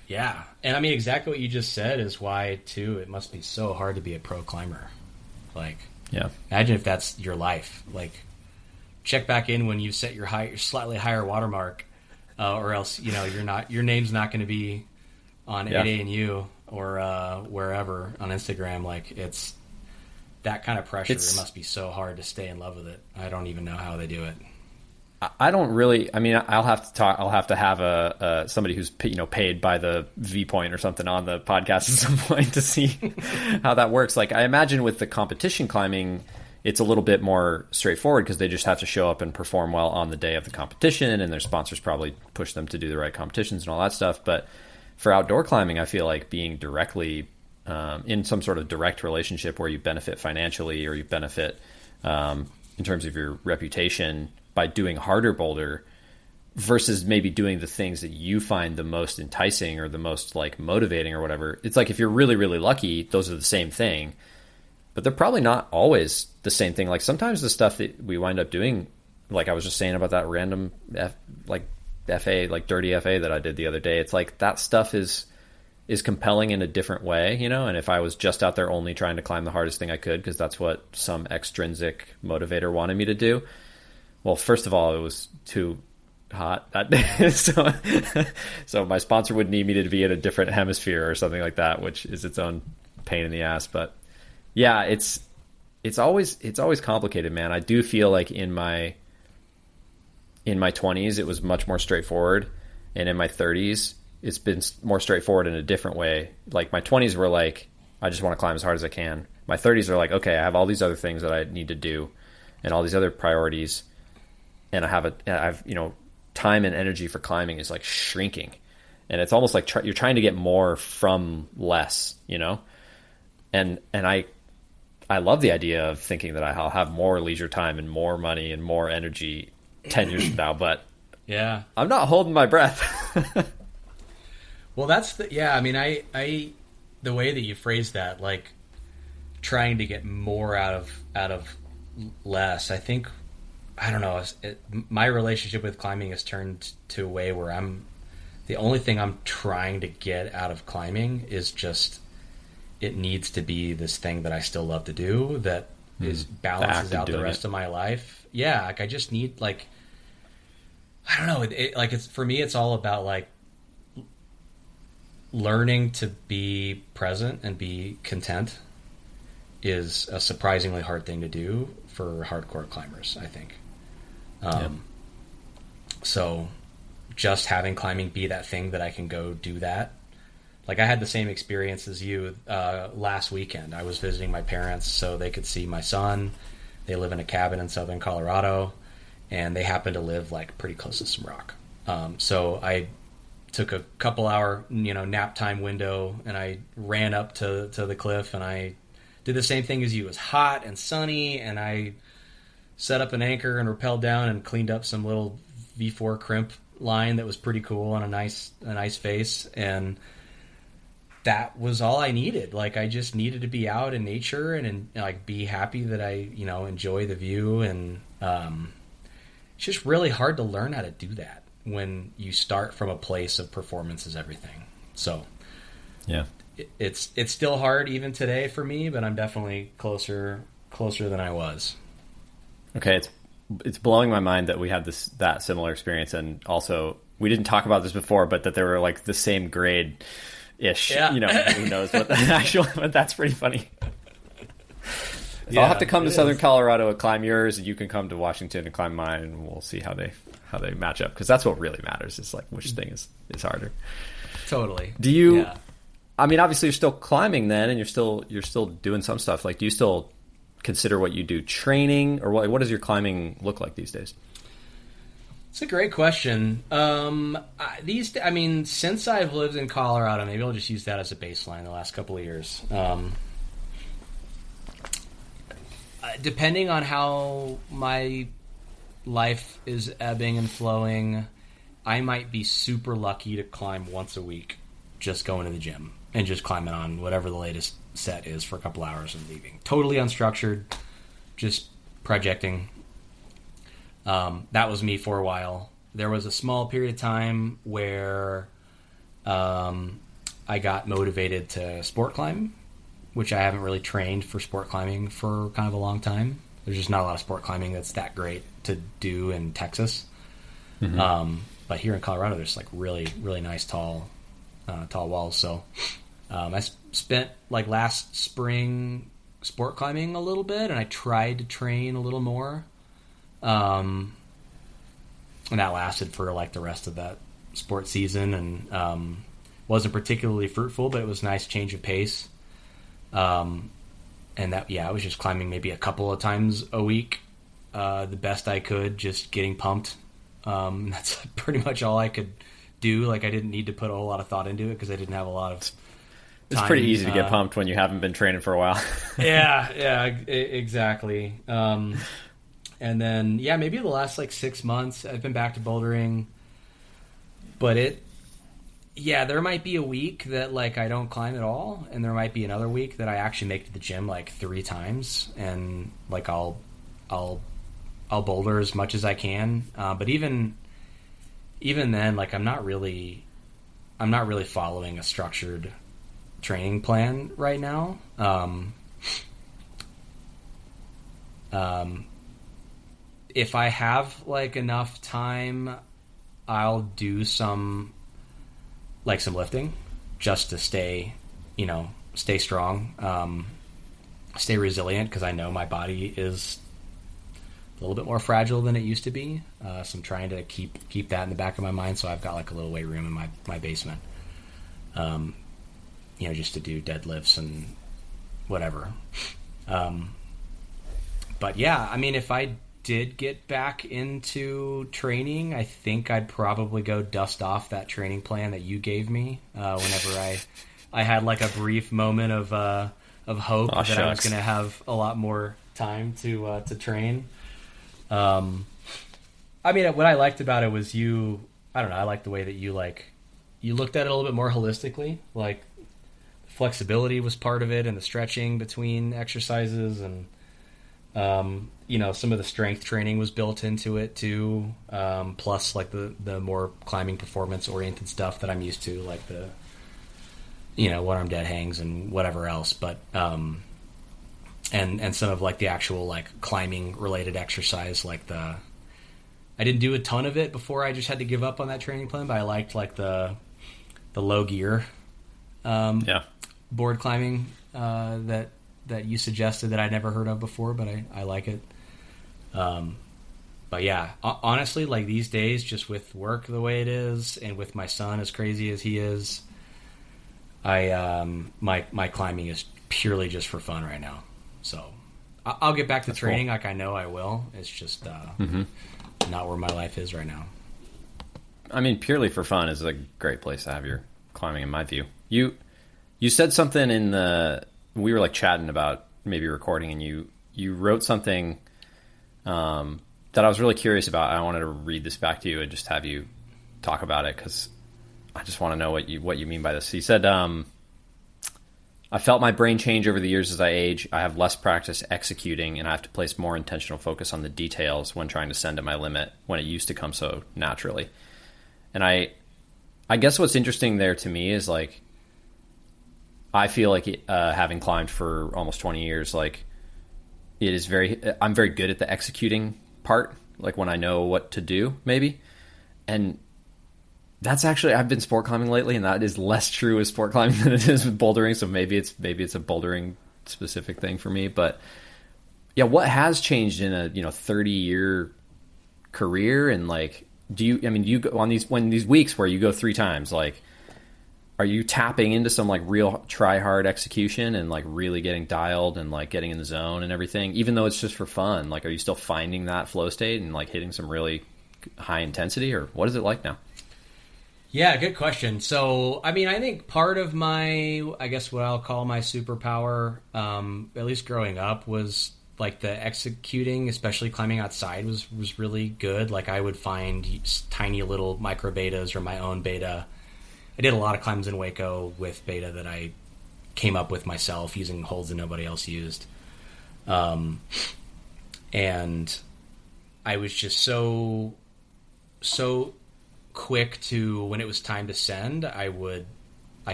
Yeah. And I mean, exactly what you just said is why too it must be so hard to be a pro climber. Like, yeah, imagine if that's your life. Like, check back in when you set your slightly higher watermark, or else your name's not going to be on 8ANU or wherever on Instagram. Like, it's that kind of pressure. It must be so hard to stay in love with it. I don't even know how they do it. I don't really. I mean, I'll have to have a somebody who's paid by the Vpoint or something on the podcast at some point to see how that works. Like, I imagine with the competition climbing, it's a little bit more straightforward because they just have to show up and perform well on the day of the competition, and their sponsors probably push them to do the right competitions and all that stuff. But for outdoor climbing, I feel like being directly in some sort of direct relationship where you benefit financially, or you benefit in terms of your reputation by doing harder boulder, versus maybe doing the things that you find the most enticing or the most like motivating or whatever. It's like, if you're really, really lucky, those are the same thing, but they're probably not always the same thing. Like, sometimes the stuff that we wind up doing, like I was just saying about that random FA, like dirty FA that I did the other day, it's like that stuff is compelling in a different way, and if I was just out there only trying to climb the hardest thing I could because that's what some extrinsic motivator wanted me to do, well, first of all, it was too hot that day, so my sponsor would need me to be in a different hemisphere or something like that, which is its own pain in the ass. But yeah, it's always complicated, man. I do feel like in my in my 20s, it was much more straightforward. And in my 30s, it's been more straightforward in a different way. Like my 20s were like, I just want to climb as hard as I can. My 30s are like, okay, I have all these other things that I need to do and all these other priorities. And I've, time and energy for climbing is like shrinking. And it's almost like you're trying to get more from less, And I love the idea of thinking that I'll have more leisure time and more money and more energy 10 years from now, but yeah, I'm not holding my breath. Well, that's I the way that you phrased that, like trying to get more out of less, I think, I don't know, my relationship with climbing has turned to a way where the only thing I'm trying to get out of climbing is just, it needs to be this thing that I still love to do that balances out the rest of my life. Yeah, like I just need, like, I don't know, it's for me, it's all about like learning to be present and be content is a surprisingly hard thing to do for hardcore climbers, I think. So just having climbing be that thing that I can go do that. Like I had the same experience as you last weekend. I was visiting my parents so they could see my son. They live in a cabin in southern Colorado, and they happen to live like pretty close to some rock. So I took a couple hour, nap time window, and I ran up to the cliff, and I did the same thing as you. It was hot and sunny, and I set up an anchor and rappelled down and cleaned up some little V4 crimp line that was pretty cool on a nice face, and that was all I needed. Like I just needed to be out in nature and like be happy that I enjoy the view, and it's just really hard to learn how to do that when you start from a place of performance is everything. So yeah, it's still hard even today for me, but I'm definitely closer than I was. Okay, it's blowing my mind that we had that similar experience, and also we didn't talk about this before, but that they were like the same grade ish. Yeah. Who knows what the actual, but that's pretty funny. Yeah, I'll have to come to Southern Colorado and climb yours, and you can come to Washington and climb mine, and we'll see how they match up, because that's what really matters. Is like which thing is harder. Totally. Do you? Yeah. I mean, obviously, you're still climbing then, and you're still doing some stuff. Like, do you still consider what you do training, or what does your climbing look like these days? It's a great question. Since I've lived in Colorado, maybe I'll just use that as a baseline the last couple of years. Depending on how my life is ebbing and flowing, I might be super lucky to climb once a week, just going to the gym and just climbing on whatever the latest set is for a couple hours and leaving. Totally unstructured, just projecting. That was me for a while. There was a small period of time where I got motivated to sport climb, which I haven't really trained for sport climbing for kind of a long time. There's just not a lot of sport climbing that's that great to do in Texas. Mm-hmm. But here in Colorado, there's like really, really nice tall walls. So I spent like last spring sport climbing a little bit, and I tried to train a little more. And that lasted for like the rest of that sport season, and wasn't particularly fruitful, but it was a nice change of pace. And that, I was just climbing maybe a couple of times a week, the best I could, just getting pumped. That's pretty much all I could do. Like I didn't need to put a whole lot of thought into it because I didn't have a lot of time. It's pretty easy to get pumped when you haven't been training for a while. Exactly. And then, maybe the last like 6 months I've been back to bouldering, but there might be a week that like I don't climb at all, and there might be another week that I actually make it to the gym like 3 times, and like I'll boulder as much as I can. But even then, like I'm not really following a structured training plan right now. If I have like enough time, I'll do some lifting just to stay strong, stay resilient, because I know my body is little bit more fragile than it used to be. So I'm trying to keep that in the back of my mind. So I've got like a little weight room in my basement, just to do deadlifts and whatever. But yeah, I mean, if I did get back into training, I think I'd probably go dust off that training plan that you gave me whenever I had like a brief moment of hope that I was going to have a lot more time to train. I mean, what I liked about it was I don't know, I liked the way that you looked at it a little bit more holistically. Like, flexibility was part of it, and the stretching between exercises, and some of the strength training was built into it too. Plus like the more climbing performance oriented stuff that I'm used to, like the one arm dead hangs and whatever else. But and some of like the actual like climbing related exercise, like I didn't do a ton of it before I just had to give up on that training plan, but I liked like the low gear board climbing that you suggested that I'd never heard of before, but I like it. But yeah, honestly, like these days, just with work the way it is, and with my son as crazy as he is, my climbing is purely just for fun right now. So I'll get back to training, cool. Like I know I will. It's just not where my life is right now. I mean, purely for fun is a great place to have your climbing, in my view. You said something we were like chatting about maybe recording, and you wrote something that I was really curious about. I wanted to read this back to you and just have you talk about it, because I just want to know what you mean by this. He said, I felt my brain change over the years as I age. I have less practice executing, and I have to place more intentional focus on the details when trying to send at my limit, when it used to come so naturally. And I guess what's interesting there to me is like, I feel like having climbed for almost 20 years, like I'm very good at the executing part, like when I know what to do, maybe. And that's actually, I've been sport climbing lately, and that is less true with sport climbing than it is with bouldering. So maybe it's a bouldering specific thing for me. But yeah, what has changed in a 30-year career? And like, you go on these weeks where you go 3 times, like, are you tapping into some like real try hard execution and like really getting dialed and like getting in the zone and everything, even though it's just for fun? Like, are you still finding that flow state and like hitting some really high intensity, or what is it like now? Yeah, good question. So, I mean, I think part of I guess what I'll call my superpower, at least growing up, was like the executing, especially climbing outside was really good. Like I would find tiny little micro betas or my own beta. I did a lot of climbs in Hueco with beta that I came up with myself using holds that nobody else used. And I was just so quick to, when it was time to send, I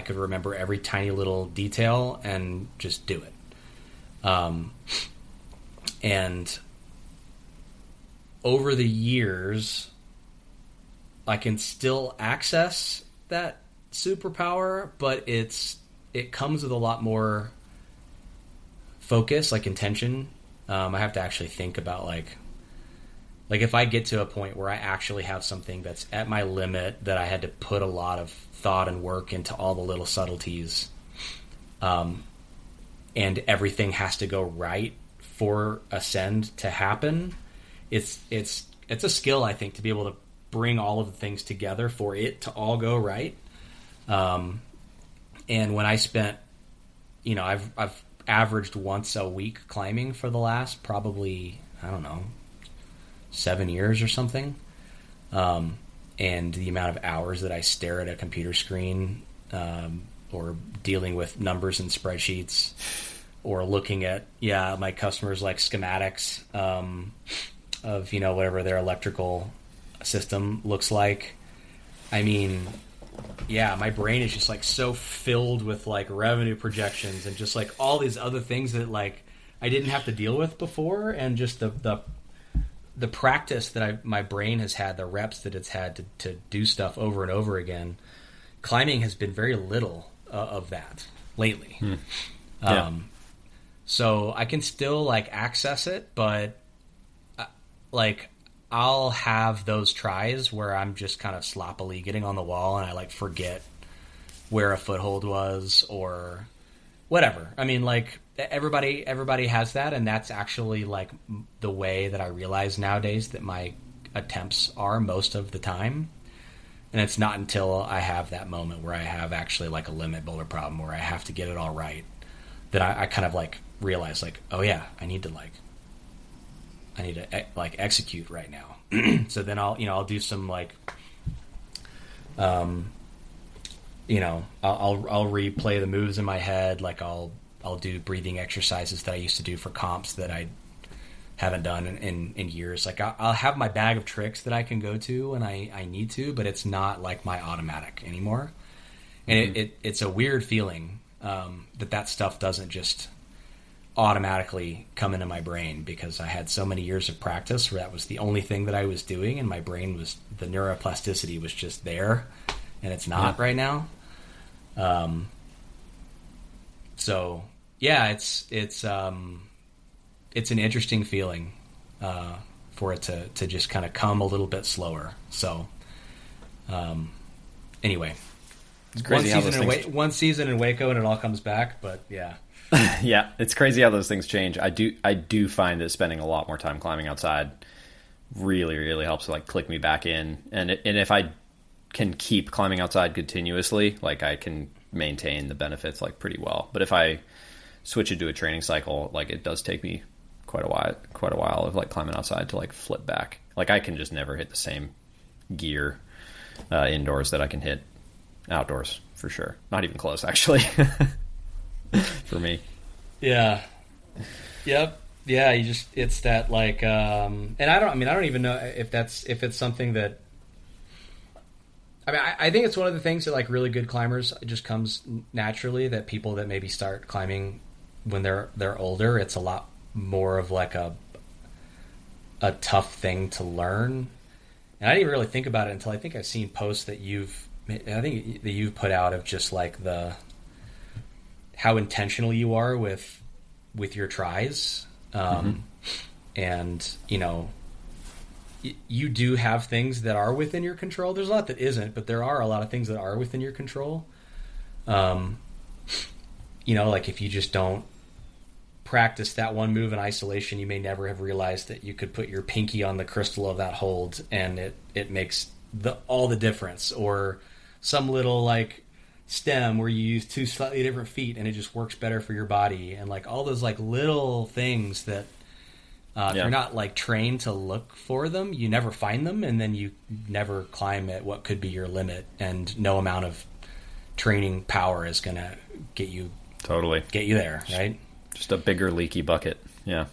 could remember every tiny little detail and just do it. And over the years, I can still access that superpower, but it comes with a lot more focus, like intention. I have to actually think about like if I get to a point where I actually have something that's at my limit, that I had to put a lot of thought and work into all the little subtleties, and everything has to go right for a send to happen. It's a skill, I think, to be able to bring all of the things together for it to all go right. And when I spent, I've averaged once a week climbing for the last probably, 7 years or something. And the amount of hours that I stare at a computer screen, or dealing with numbers and spreadsheets, or looking at, my customers' like schematics, of, whatever their electrical system looks like. I mean, my brain is just like so filled with like revenue projections and just like all these other things that like I didn't have to deal with before, and just the practice that my brain has had, the reps that it's had to do stuff over and over again. Climbing has been very little of that lately. So I can still like access it, but like I'll have those tries where I'm just kind of sloppily getting on the wall and I like forget where a foothold was or whatever. I mean, like everybody has that, and that's actually like the way that I realize nowadays that my attempts are most of the time. And it's not until I have that moment where I have actually like a limit boulder problem where I have to get it all right that I kind of like realize like, oh yeah, I need to like execute right now. So then I'll do some like, I'll replay the moves in my head. Like I'll do breathing exercises that I used to do for comps that I haven't done in years. Like I'll have my bag of tricks that I can go to when I need to, but it's not like my automatic anymore. And it's a weird feeling that stuff doesn't just automatically come into my brain, because I had so many years of practice where that was the only thing that I was doing, and my brain was, the neuroplasticity was just there, and it's not right now. So yeah, it's an interesting feeling for it to just kind of come a little bit slower. So anyway, it's crazy one season in Hueco and it all comes back, but yeah. Yeah, it's crazy how those things change. I do find that spending a lot more time climbing outside really, really helps like click me back in. And if I can keep climbing outside continuously, like I can maintain the benefits like pretty well. But if I switch into a training cycle, like it does take me quite a while of like climbing outside to like flip back. Like I can just never hit the same gear indoors that I can hit outdoors, for sure. Not even close, actually. For me. Yeah. Yep. Yeah, it's that like and I don't even know if it's something that, I think it's one of the things that like really good climbers, it just comes naturally, that people that maybe start climbing when they're older, it's a lot more of like a tough thing to learn. And I didn't even really think about it until I think I've seen posts that you've put out of just like how intentional you are with your tries. And you do have things that are within your control. There's a lot that isn't, but there are a lot of things that are within your control. Like if you just don't practice that one move in isolation, you may never have realized that you could put your pinky on the crystal of that hold and it makes all the difference. Or some little like stem where you use two slightly different feet and it just works better for your body, and like all those like little things that if you're not like trained to look for them, you never find them, and then you never climb at what could be your limit, and no amount of training power is gonna get you there, right? Just a bigger leaky bucket. Yep.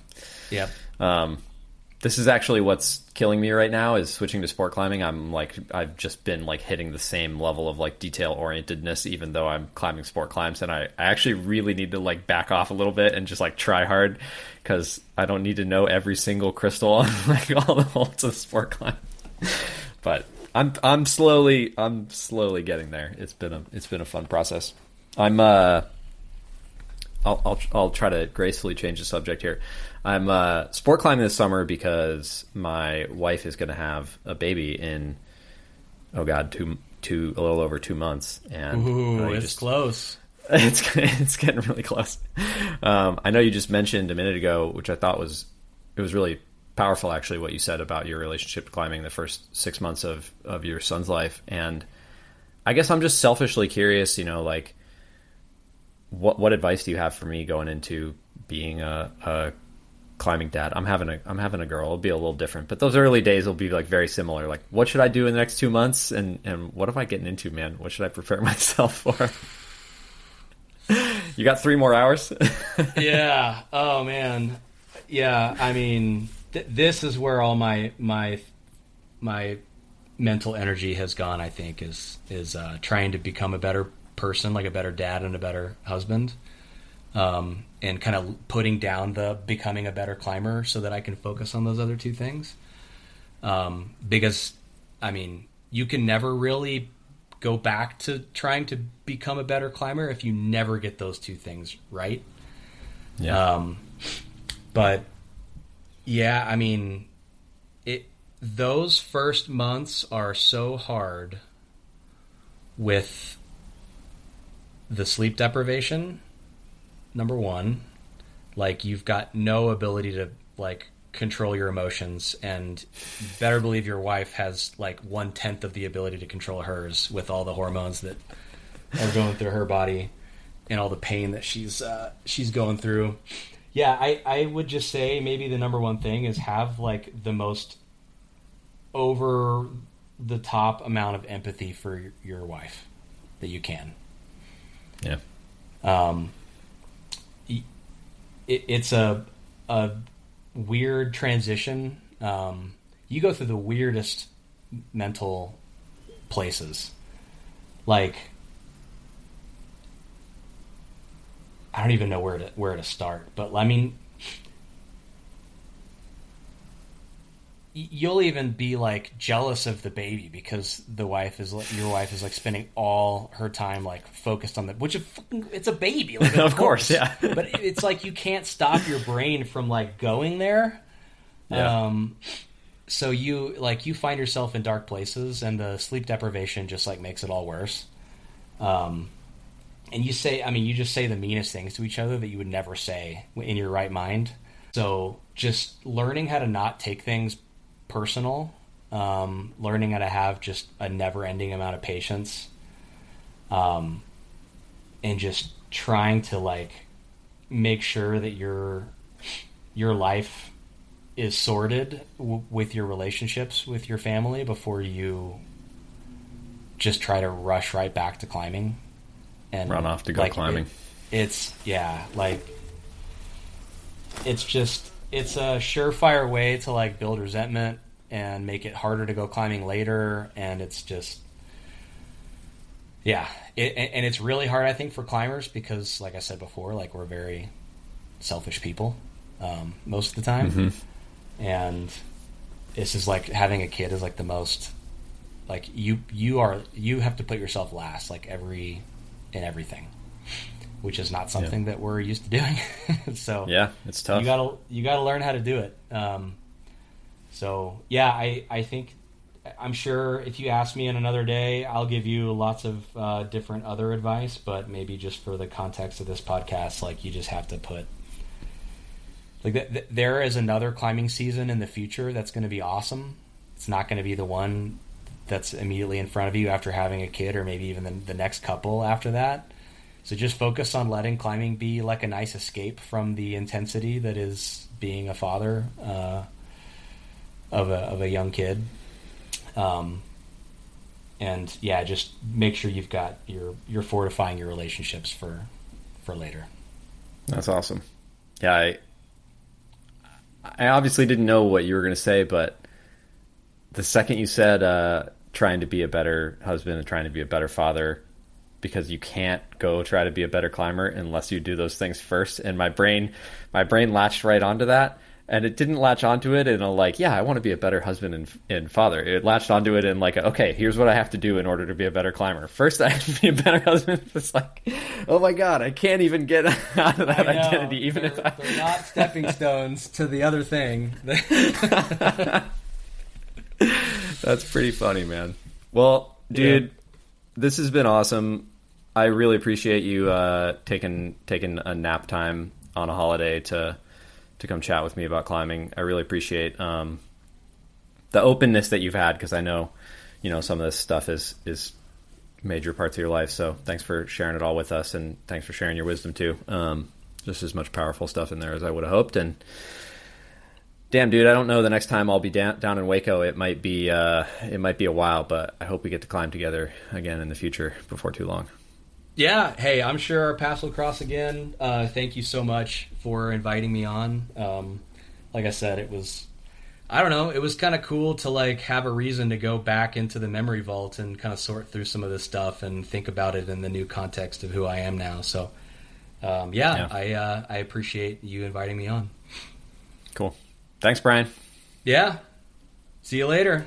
This is actually what's killing me right now, is switching to sport climbing. I've just been like hitting the same level of like detail orientedness, even though I'm climbing sport climbs, and I actually really need to like back off a little bit and just like try hard, because I don't need to know every single crystal on like all the holds of sport climb. But I'm slowly getting there. It's been a fun process. I'll try to gracefully change the subject here. I'm sport climbing this summer because my wife is going to have a baby in, a little over 2 months, and it's close. It's getting really close. I know you just mentioned a minute ago, which I thought it was really powerful, actually, what you said about your relationship to climbing the first 6 months of your son's life, and I guess I'm just selfishly curious, like, what advice do you have for me going into being a climbing dad? I'm having a girl. It'll be a little different, but those early days will be like very similar. Like, what should I do in the next 2 months, and what am I getting into, man? What should I prepare myself for? You got 3 more hours? Yeah. Oh man. Yeah. I mean, this is where all my mental energy has gone, I think, is trying to become a better person, like a better dad and a better husband, and kind of putting down the becoming a better climber so that I can focus on those other two things. Because, I mean, you can never really go back to trying to become a better climber if you never get those two things right. Yeah. But yeah, I mean, those first months are so hard with the sleep deprivation, number one. Like, you've got no ability to, like, control your emotions, and better believe your wife has, like, 1/10 of the ability to control hers with all the hormones that are going through her body and all the pain that she's going through. Yeah, I would just say maybe the number one thing is have, like, the most over the top amount of empathy for your wife that you can. Yeah. It's a weird transition. You go through the weirdest mental places. Like, I don't even know where to start, but I mean, you'll even be, like, jealous of the baby because your wife is like spending all her time, like, focused on it's a baby, like, of course, yeah. But it's like you can't stop your brain from, like, going there. Yeah. So you find yourself in dark places, and the sleep deprivation just, like, makes it all worse. And you just say the meanest things to each other that you would never say in your right mind. So just learning how to not take things personal, learning how to have just a never-ending amount of patience, and just trying to, like, make sure that your life is sorted with your relationships with your family before you just try to rush right back to climbing and run off to go, like, climbing. It's a surefire way to, like, build resentment and make it harder to go climbing later. And it's just, and it's really hard, I think, for climbers because, like I said before, like, we're very selfish people most of the time. Mm-hmm. And this is like having a kid is, like, the most, like, you have to put yourself last, like, in everything, which is not something that we're used to doing. So yeah, it's tough. You gotta learn how to do it. So yeah, I think, I'm sure if you ask me in another day, I'll give you lots of different other advice, but maybe just for the context of this podcast, like, you just have to put, like, there is another climbing season in the future that's going to be awesome. It's not going to be the one that's immediately in front of you after having a kid, or maybe even the next couple after that. So just focus on letting climbing be, like, a nice escape from the intensity that is being a father of a young kid. And yeah, just make sure you've got you're fortifying your relationships for later. That's awesome. Yeah, I obviously didn't know what you were going to say, but the second you said trying to be a better husband and trying to be a better father, because you can't go try to be a better climber unless you do those things first, and my brain latched right onto that. And it didn't latch onto it in a, like, yeah, I want to be a better husband and father. It latched onto it in, like, okay, here's what I have to do in order to be a better climber. First, I have to be a better husband. It's like, oh my God, I can't even get out of that identity. Even if they're not stepping stones to the other thing. That's pretty funny, man. Well, dude, This has been awesome. I really appreciate you taking a nap time on a holiday to come chat with me about climbing. I really appreciate the openness that you've had, because I know, some of this stuff is major parts of your life. So thanks for sharing it all with us, and thanks for sharing your wisdom too. Just as much powerful stuff in there as I would have hoped. And damn, dude, I don't know the next time I'll be down in Hueco. It might be a while, but I hope we get to climb together again in the future before too long. Yeah, hey, I'm sure our paths will cross again. Thank you so much for inviting me on. Like I said, it was kind of cool to, like, have a reason to go back into the memory vault and kind of sort through some of this stuff and think about it in the new context of who I am now. So, I appreciate you inviting me on. Cool. Thanks, Brian. Yeah. See you later.